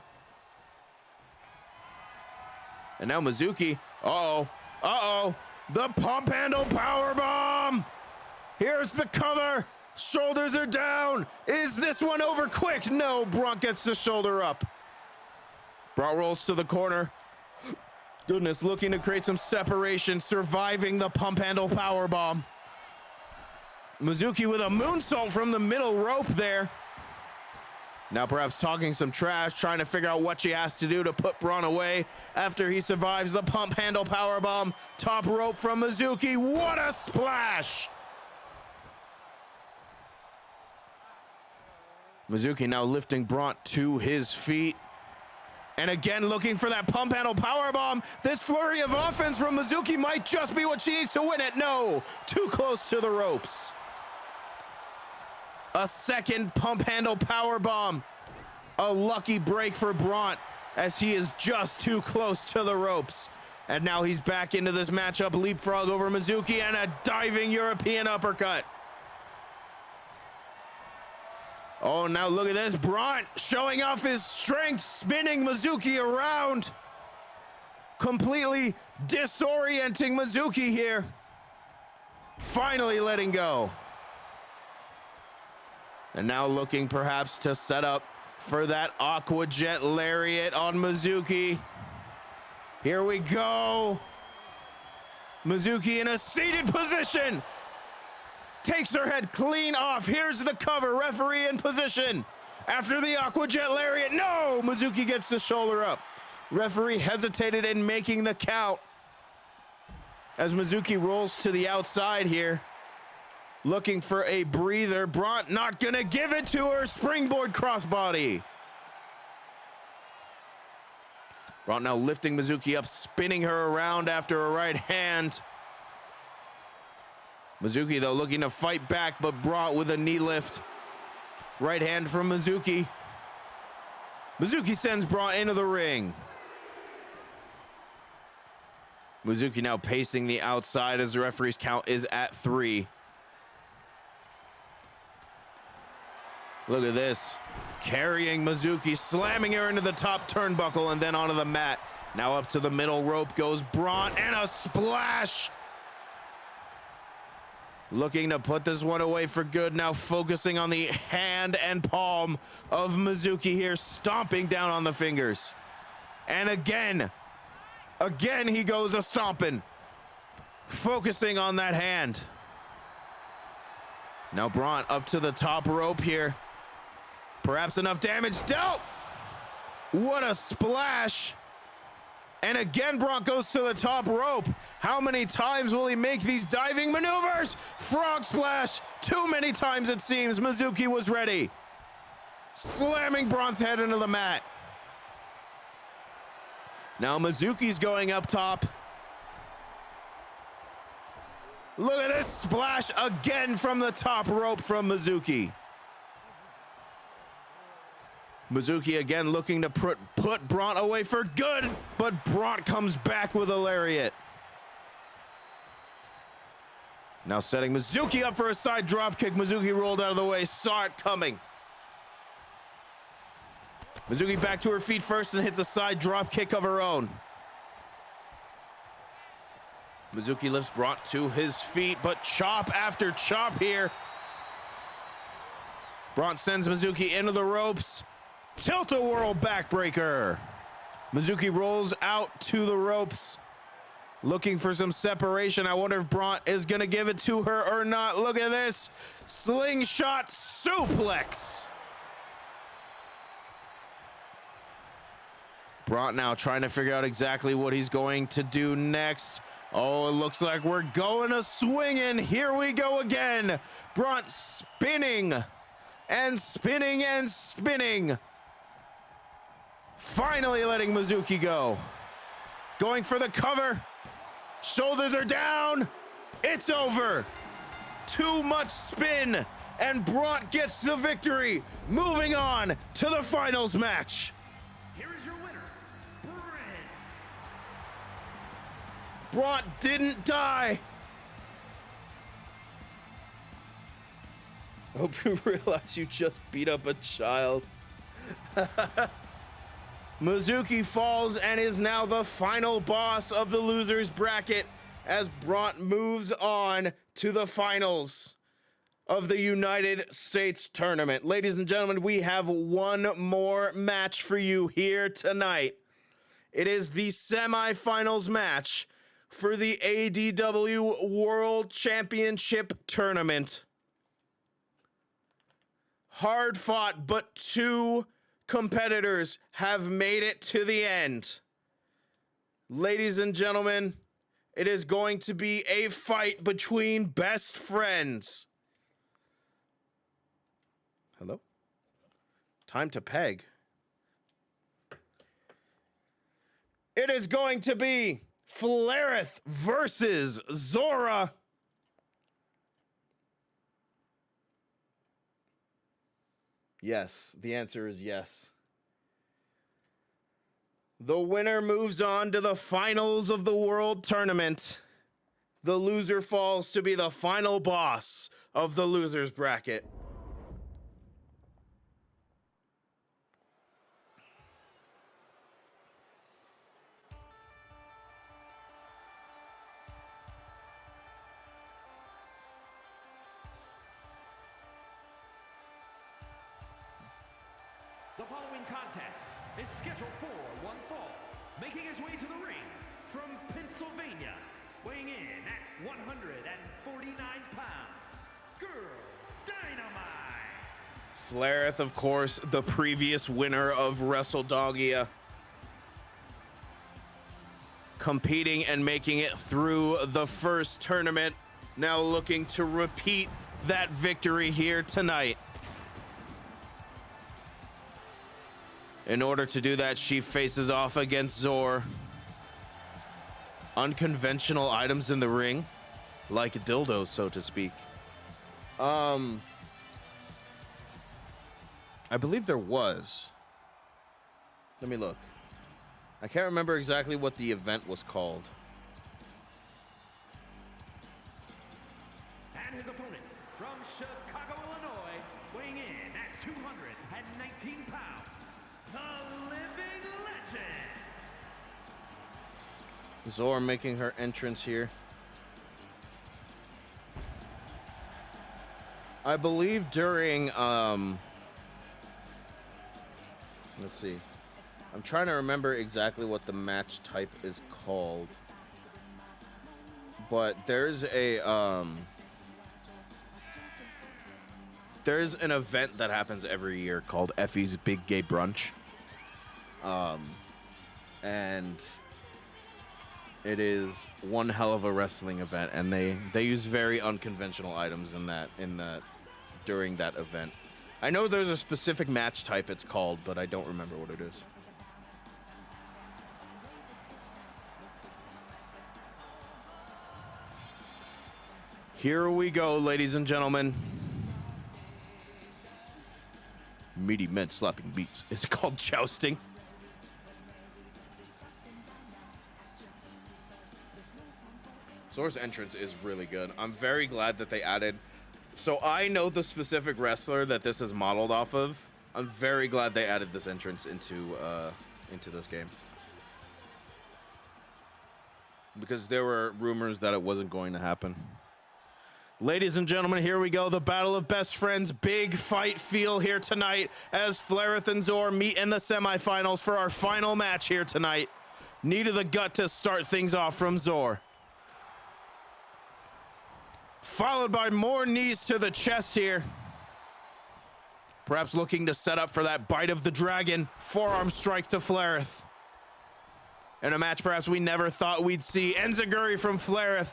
Speaker 1: And now Mizuki. The pump handle power bomb. Here's the cover. Shoulders are down. Is this one over quick? No, Braun gets the shoulder up. Braun rolls to the corner. Goodness, looking to create some separation, surviving the pump handle powerbomb. Mizuki with a moonsault from the middle rope there. Now perhaps talking some trash, trying to figure out what she has to do to put Braun away after he survives the pump handle powerbomb. Top rope from Mizuki. What a splash! Mizuki now lifting Braun to his feet. And again, looking for that pump handle powerbomb. This flurry of offense from Mizuki might just be what she needs to win it. No, too close to the ropes. A second pump handle powerbomb. A lucky break for Braun as he is just too close to the ropes. And now he's back into this matchup. Leapfrog over Mizuki and a diving European uppercut. Oh, now look at this. Braun showing off his strength, spinning Mizuki around. Completely disorienting Mizuki here. Finally letting go. And now looking perhaps to set up for that Aqua Jet Lariat on Mizuki. Here we go. Mizuki in a seated position. Takes her head clean off. Here's the cover. Referee in position. After the Aqua Jet Lariat. No! Mizuki gets the shoulder up. Referee hesitated in making the count. As Mizuki rolls to the outside here. Looking for a breather. Braun not gonna give it to her. Springboard crossbody. Braun now lifting Mizuki up, spinning her around after a right hand. Mizuki, though, looking to fight back, but Braun with a knee lift. Right hand from Mizuki. Mizuki sends Braun into the ring. Mizuki now pacing the outside as the referee's count is at 3. Look at this. Carrying Mizuki, slamming her into the top turnbuckle and then onto the mat. Now up to the middle rope goes Braun and a splash. Looking to put this one away for good. Now focusing on the hand and palm of Mizuki here, stomping down on the fingers. And again he goes a stomping. Focusing on that hand. Now Braun up to the top rope here. Perhaps enough damage dealt. What a splash. And again, Braun goes to the top rope. How many times will he make these diving maneuvers? Frog splash. Too many times it seems. Mizuki was ready. Slamming Braun's head into the mat. Now Mizuki's going up top. Look at this splash again from the top rope from Mizuki. Mizuki again looking to put Braun away for good, but Braun comes back with a lariat. Now setting Mizuki up for a side drop kick. Mizuki rolled out of the way, saw it coming. Mizuki back to her feet first and hits a side drop kick of her own. Mizuki lifts Braun to his feet, but chop after chop here. Braun sends Mizuki into the ropes. Tilt-a-whirl backbreaker. Mizuki rolls out to the ropes. Looking for some separation. I wonder if Braun is going to give it to her or not. Look at this. Slingshot suplex. Braun now trying to figure out exactly what he's going to do next. Oh, it looks like we're going to swinging. Here we go again. Braun spinning and spinning and spinning. Finally letting Mizuki go. Going for the cover. Shoulders are down. It's over. Too much spin. And Braun gets the victory. Moving on to the finals match.
Speaker 2: Here is your winner, Brent.
Speaker 1: Braun didn't die. I hope you realize you just beat up a child. Mizuki falls and is now the final boss of the losers bracket as Braun moves on to the finals. of the United States tournament. Ladies and gentlemen, we have one more match for you here tonight. It is the semifinals match for the ADW World Championship Tournament. Hard fought, but two competitors have made it to the end. Ladies and gentlemen, it is going to be a fight between best friends. Hello? Time to peg. It is going to be Flareth versus Zora. Yes, the answer is yes. The winner moves on to the finals of the World Tournament. The loser falls to be the final boss of the losers bracket.
Speaker 2: The following contest is scheduled for one fall. Making his way to the ring from Pennsylvania, weighing in at 149 pounds, Girl Dynamite.
Speaker 1: Flareth, of course, the previous winner of Wrestledongia, competing and making it through the first tournament, now looking to repeat that victory here tonight. In order to do that, she faces off against Zor. Unconventional items in the ring, like dildos, so to speak. I believe there was. Let me look. I can't remember exactly what the event was called.
Speaker 2: And his opponent from Chicago, Illinois, weighing in at 219 pounds, the living legend.
Speaker 1: Zor making her entrance here. I believe during, let's see. I'm trying to remember exactly what the match type is called. But there's an event that happens every year called Effie's Big Gay Brunch. And it is one hell of a wrestling event, and they use very unconventional items during that event. I know there's a specific match type it's called, but I don't remember what it is. Here we go, ladies and gentlemen. Meaty men slapping beats. Is it called jousting? Zor's entrance is really good. I'm very glad that they added. So I know the specific wrestler that this is modeled off of. I'm very glad they added this entrance into this game, because there were rumors that it wasn't going to happen. Ladies and gentlemen, here we go. The battle of best friends. Big fight feel here tonight as Flareth and Zor meet in the semifinals for our final match here tonight. Knee to the gut to start things off from Zor, followed by more knees to the chest here. Perhaps looking to set up for that bite of the dragon. Forearm strike to Flareth. In a match perhaps we never thought we'd see. Enziguri from Flareth.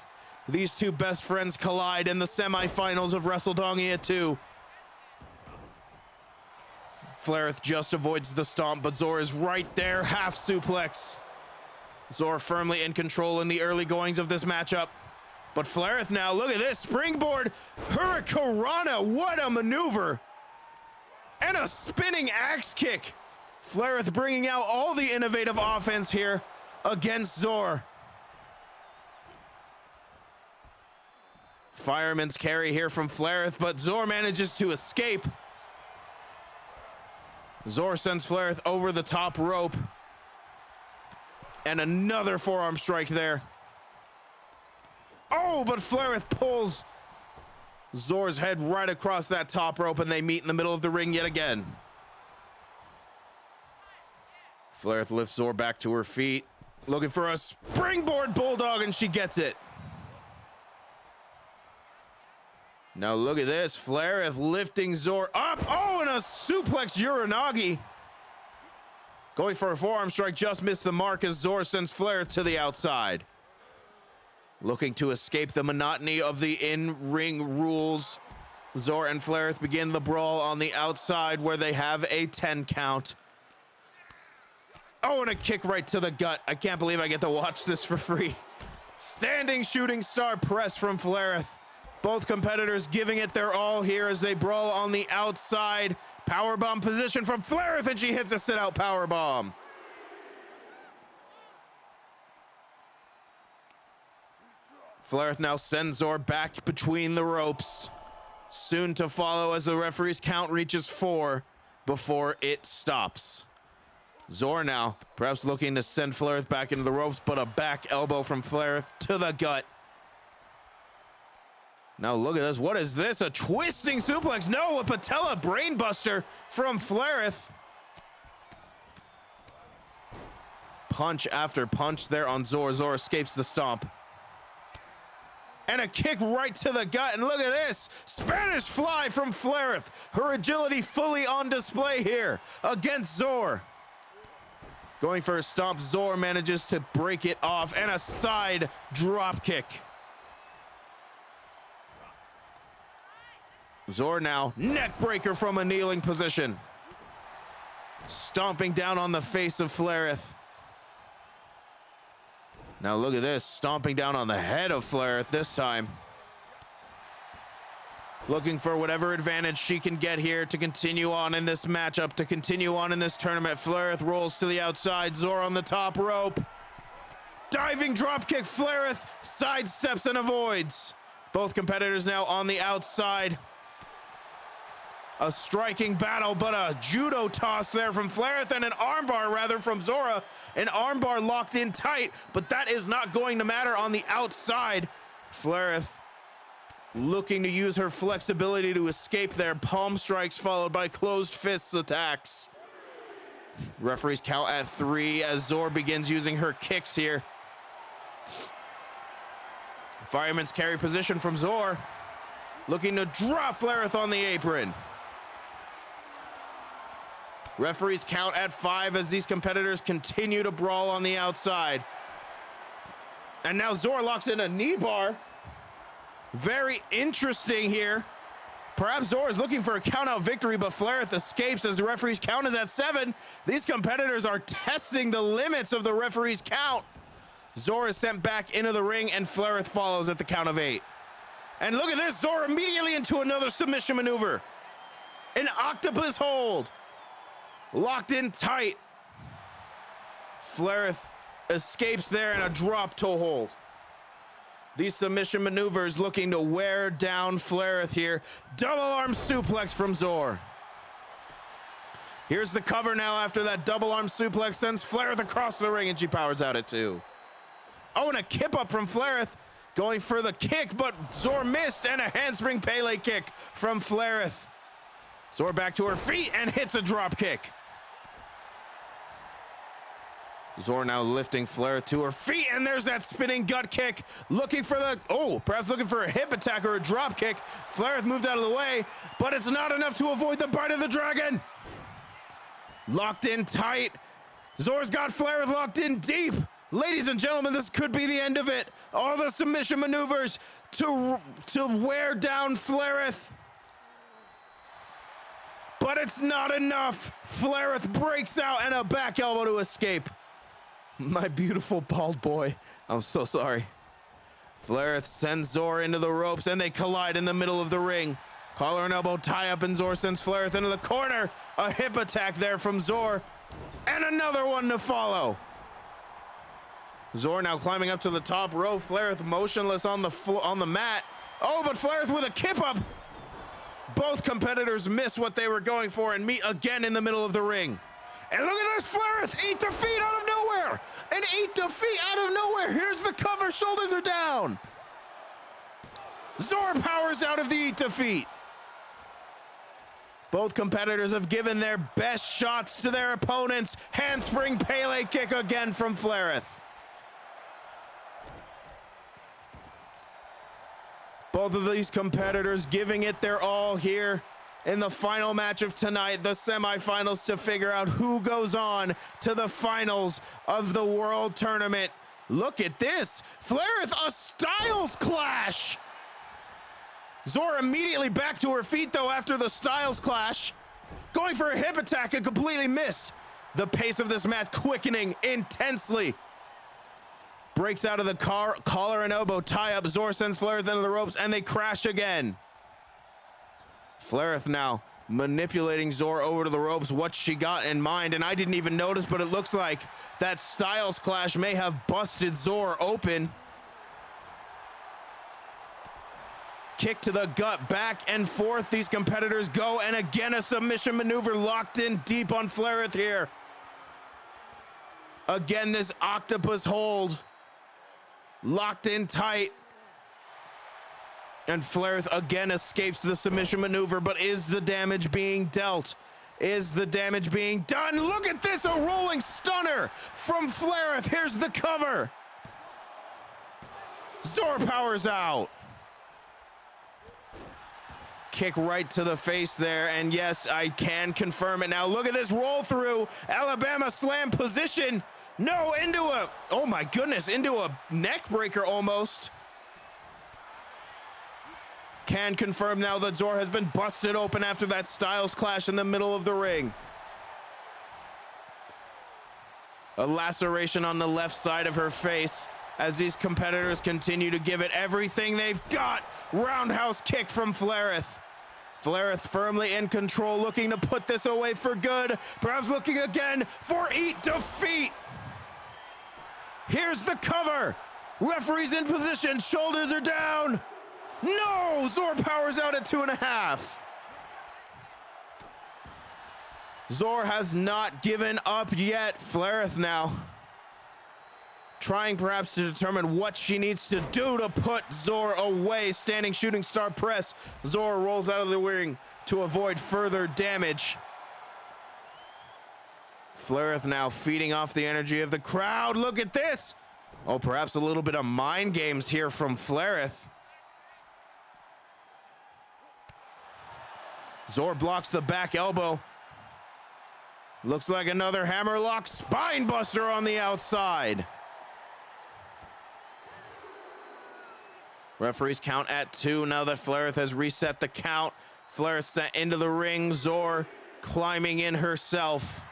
Speaker 1: These two best friends collide in the semifinals of Wrestledongia 2. Flareth just avoids the stomp, but Zor is right there. Half suplex. Zor firmly in control in the early goings of this matchup. But Flareth now, look at this, springboard Hurricanrana, what a maneuver. And a spinning axe kick. Flareth bringing out all the innovative offense here against Zor. Fireman's carry here from Flareth, but Zor manages to escape. Zor sends Flareth over the top rope. And another forearm strike there. Oh, but Flareth pulls Zor's head right across that top rope, and they meet in the middle of the ring yet again. Flair lifts Zor back to her feet, looking for a springboard bulldog, and she gets it. Now look at this. Flair lifting Zor up. Oh, and a suplex Uranagi. Going for a forearm strike, just missed the mark as Zor sends Flair to the outside. Looking to escape the monotony of the in-ring rules, Zor and Flair begin the brawl on the outside where they have a 10 count. Oh, and a kick right to the gut. I can't believe I get to watch this for free. Standing shooting star press from Flair. Both competitors giving it their all here as they brawl on the outside. Powerbomb position from Flair, and she hits a sit-out powerbomb. Flair now sends Zor back between the ropes. Soon to follow as the referee's count reaches 4 before it stops. Zor now perhaps looking to send Flair back into the ropes, but a back elbow from Flair to the gut. Now look at this. What is this? A twisting suplex? No, a patella brainbuster from Flair. Punch after punch there on Zor. Zor escapes the stomp. And a kick right to the gut. And look at this. Spanish fly from Flair. Her agility fully on display here against Zor. Going for a stomp. Zor manages to break it off. And a side drop kick. Zor now, neck breaker from a kneeling position. Stomping down on the face of Flair. Now look at this, stomping down on the head of Flair this time. Looking for whatever advantage she can get here to continue on in this matchup, to continue on in this tournament. Flair rolls to the outside, Zor on the top rope. Diving dropkick, Flair sidesteps and avoids. Both competitors now on the outside. A striking battle, but a judo toss there from Flair and an armbar rather from Zora. An armbar locked in tight, but that is not going to matter on the outside. Flair looking to use her flexibility to escape there. Palm strikes followed by closed fists attacks. Referees count at 3 as Zor begins using her kicks here. Fireman's carry position from Zor. Looking to drop Flair on the apron. Referees count at 5 as these competitors continue to brawl on the outside. And now Zor locks in a knee bar. Very interesting here. Perhaps Zor is looking for a count-out victory, but Flair escapes as the referee's count is at 7. These competitors are testing the limits of the referee's count. Zor is sent back into the ring, and Flair follows at the count of 8. And look at this, Zor immediately into another submission maneuver. An octopus hold. Locked in tight. Flair escapes there in a drop toe hold. These submission maneuvers looking to wear down Flair here. Double arm suplex from Zor. Here's the cover now after that double arm suplex sends Flair across the ring, and she powers out at 2. Oh, and a kip up from Flair. Going for the kick, but Zor missed, and a handspring Pele kick from Flair. Zor back to her feet and hits a drop kick. Zor now lifting Flair to her feet, and there's that spinning gut kick. Looking for perhaps looking for a hip attack or a drop kick. Flair moved out of the way, but it's not enough to avoid the bite of the dragon. Locked in tight. Zor's got Flair locked in deep. Ladies and gentlemen, this could be the end of it. All the submission maneuvers to wear down Flair. But it's not enough. Flair breaks out and a back elbow to escape. My beautiful bald boy. I'm so sorry. Flair sends Zor into the ropes and they collide in the middle of the ring. Collar and elbow tie up and Zor sends Flair into the corner. A hip attack there from Zor. And another one to follow. Zor now climbing up to the top rope. Flair motionless on the mat. Oh, but Flair with a kip up. Both competitors miss what they were going for and meet again in the middle of the ring. And look at this, Flair, 8 defeat out of nowhere. An 8 defeat out of nowhere. Here's the cover, shoulders are down. Zor powers out of the eat defeat. Both competitors have given their best shots to their opponents. Handspring Pele kick again from Flareth. Both of these competitors giving it their all here in the final match of tonight, the semifinals, to figure out who goes on to the finals of the World Tournament. Look at this. Flareth, a Styles clash. Zor immediately back to her feet, though, after the Styles clash. Going for a hip attack and completely missed. The pace of this match quickening intensely. Breaks out of the collar and elbow tie-up. Zor sends Flareth into the ropes, and they crash again. Flareth now manipulating Zor over to the ropes. What she got in mind, and I didn't even notice, but it looks like that Styles clash may have busted Zor open. Kick to the gut, back and forth these competitors go, and again a submission maneuver locked in deep on Flareth here. Again, this octopus hold locked in tight. And Flareth again escapes the submission maneuver, but is the damage being dealt? Is the damage being done? Look at this, a rolling stunner from Flareth. Here's the cover. Zor powers out. Kick right to the face there, and yes, I can confirm it now. Look at this roll through. Alabama slam position. No, into a, oh my goodness, into a neck breaker almost. Can confirm now that Zor has been busted open after that Styles clash in the middle of the ring. A laceration on the left side of her face as these competitors continue to give it everything they've got. Roundhouse kick from Flareth. Flareth firmly in control, looking to put this away for good. Perhaps looking again for eat defeat. Here's the cover. Referee's in position, shoulders are down. No, Zor powers out at 2.5. Zor has not given up yet. Flareth now trying perhaps to determine what she needs to do to put Zor away. Standing shooting star press. Zor rolls out of the ring to avoid further damage. Flareth now feeding off the energy of the crowd. Look at this. Oh, perhaps a little bit of mind games here from Flareth. Zor blocks the back elbow. Looks like another hammerlock spine buster on the outside. Referees count at 2 now that Flareth has reset the count. Flareth sent into the ring. Zor climbing in herself.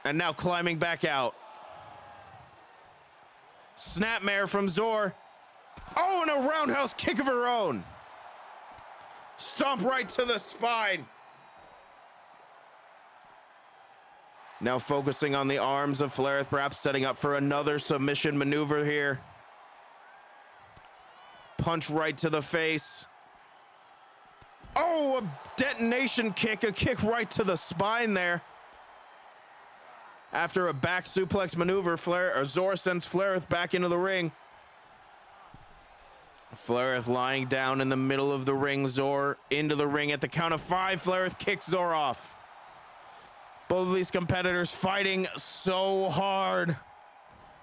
Speaker 1: And now climbing back out. Snapmare from Zor. Oh, and a roundhouse kick of her own. Stomp right to the spine. Now focusing on the arms of Flareth, perhaps setting up for another submission maneuver here. Punch right to the face. Oh, a detonation kick, a kick right to the spine there. After a back suplex maneuver, Zor sends Flareth back into the ring. Flareth lying down in the middle of the ring. Zor into the ring at the count of 5. Flareth kicks Zor off. Both of these competitors fighting so hard.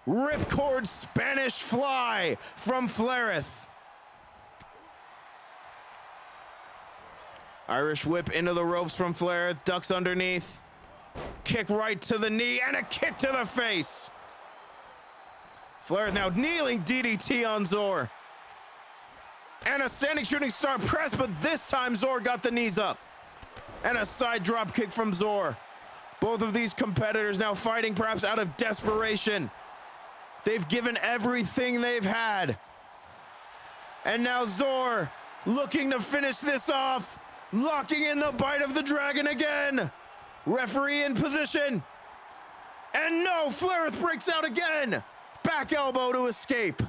Speaker 1: Ripcord Spanish fly from Flareth. Irish whip into the ropes from Flareth. Ducks underneath. Kick right to the knee and a kick to the face. Flareth now kneeling DDT on Zor. And a standing shooting star press, but this time Zor got the knees up. And a side drop kick from Zor. Both of these competitors now fighting perhaps out of desperation. They've given everything they've had. And now Zor looking to finish this off. Locking in the bite of the dragon again. Referee in position. And no, Flareth breaks out again. Back elbow to escape.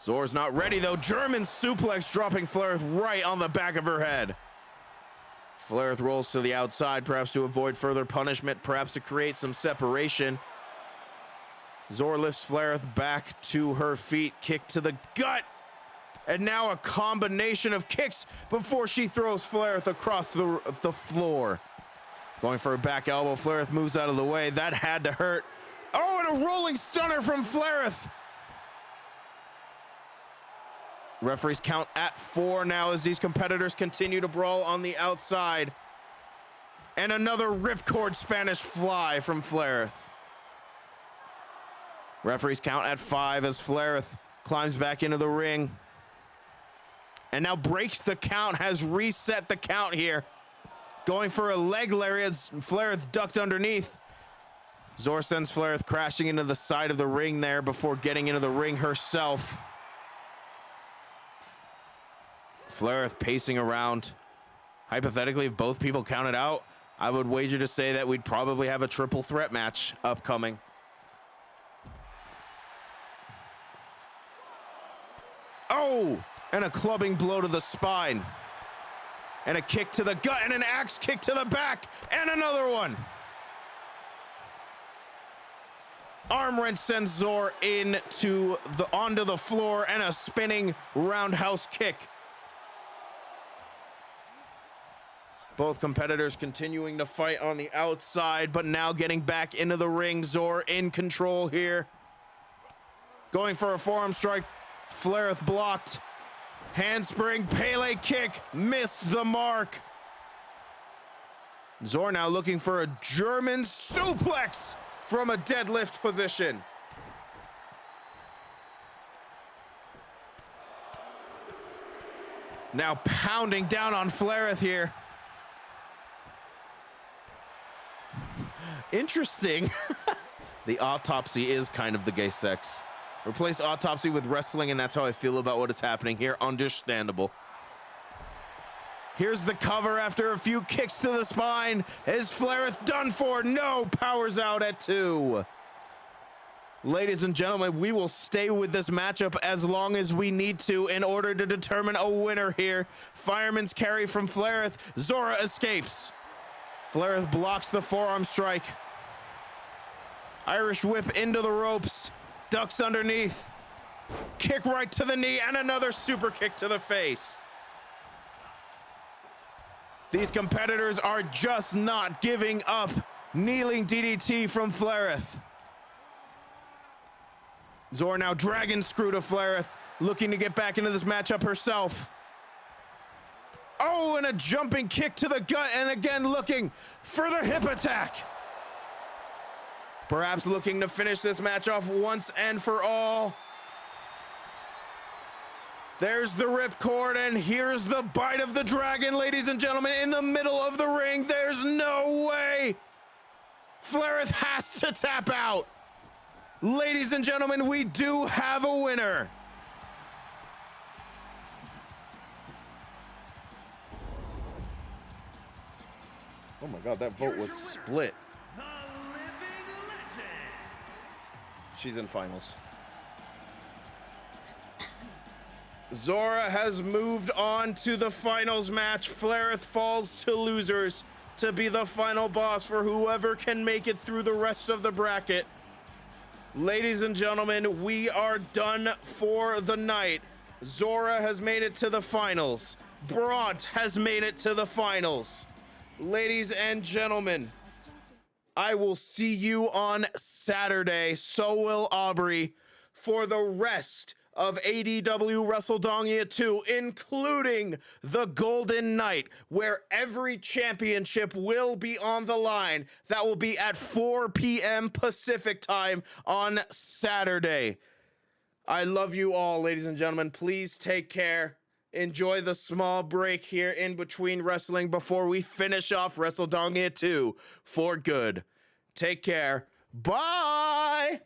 Speaker 1: Zor's not ready though. German suplex dropping Flareth right on the back of her head. Flareth rolls to the outside, perhaps to avoid further punishment, perhaps to create some separation. Zor lifts Flareth back to her feet. Kick to the gut. And now a combination of kicks before she throws Flareth across the floor. Going for a back elbow. Flareth moves out of the way. That had to hurt. Oh, and a rolling stunner from Flareth. Referees count at 4 now as these competitors continue to brawl on the outside. And another ripcord Spanish fly from Flareth. Referees count at 5 as Flareth climbs back into the ring. And now breaks the count, has reset the count here. Going for a leg lariat as Flareth ducked underneath. Zor sends Flareth crashing into the side of the ring there before getting into the ring herself. Flareth pacing around. Hypothetically, if both people counted out, I would wager to say that we'd probably have a triple threat match upcoming. Oh, and a clubbing blow to the spine. And a kick to the gut and an axe kick to the back and another one. Arm wrench sends Zor onto the floor and a spinning roundhouse kick. Both competitors continuing to fight on the outside, but now getting back into the ring. Zor in control here. Going for a forearm strike. Flareth blocked. Handspring, Pele kick, missed the mark. Zor now looking for a German suplex from a deadlift position. Now pounding down on Flareth here. Interesting. The autopsy is kind of the gay sex. Replace autopsy with wrestling, and that's how I feel about what is happening here. Understandable. Here's the cover after a few kicks to the spine. Is Flareth done for? No, powers out at 2. Ladies and gentlemen, we will stay with this matchup as long as we need to in order to determine a winner here. Fireman's carry from Flareth. Zora escapes. Flareth blocks the forearm strike. Irish whip into the ropes. Ducks underneath. Kick right to the knee and another super kick to the face. These competitors are just not giving up. Kneeling DDT from Flareth. Zor now dragon screw to Flareth, looking to get back into this matchup herself. Oh, and a jumping kick to the gut, and again looking for the hip attack. Perhaps looking to finish this match off once and for all. There's the ripcord, and here's the bite of the dragon, ladies and gentlemen, in the middle of the ring. There's no way. Flareth has to tap out. Ladies and gentlemen, we do have a winner. Oh my God, that vote was split.
Speaker 2: The living legend.
Speaker 1: She's in finals. Zora has moved on to the finals match. Flareth falls to losers to be the final boss for whoever can make it through the rest of the bracket. Ladies and gentlemen, we are done for the night. Zora has made it to the finals. Bront has made it to the finals. Ladies and gentlemen, I will see you on Saturday. So will Aubrey for the rest of ADW Wrestledongia 2, including the Golden Night, where every championship will be on the line. That will be at 4 p.m. Pacific time on Saturday. I love you all, ladies and gentlemen. Please take care. Enjoy the small break here in between wrestling before we finish off Wrestledongia 2 for good. Take care. Bye!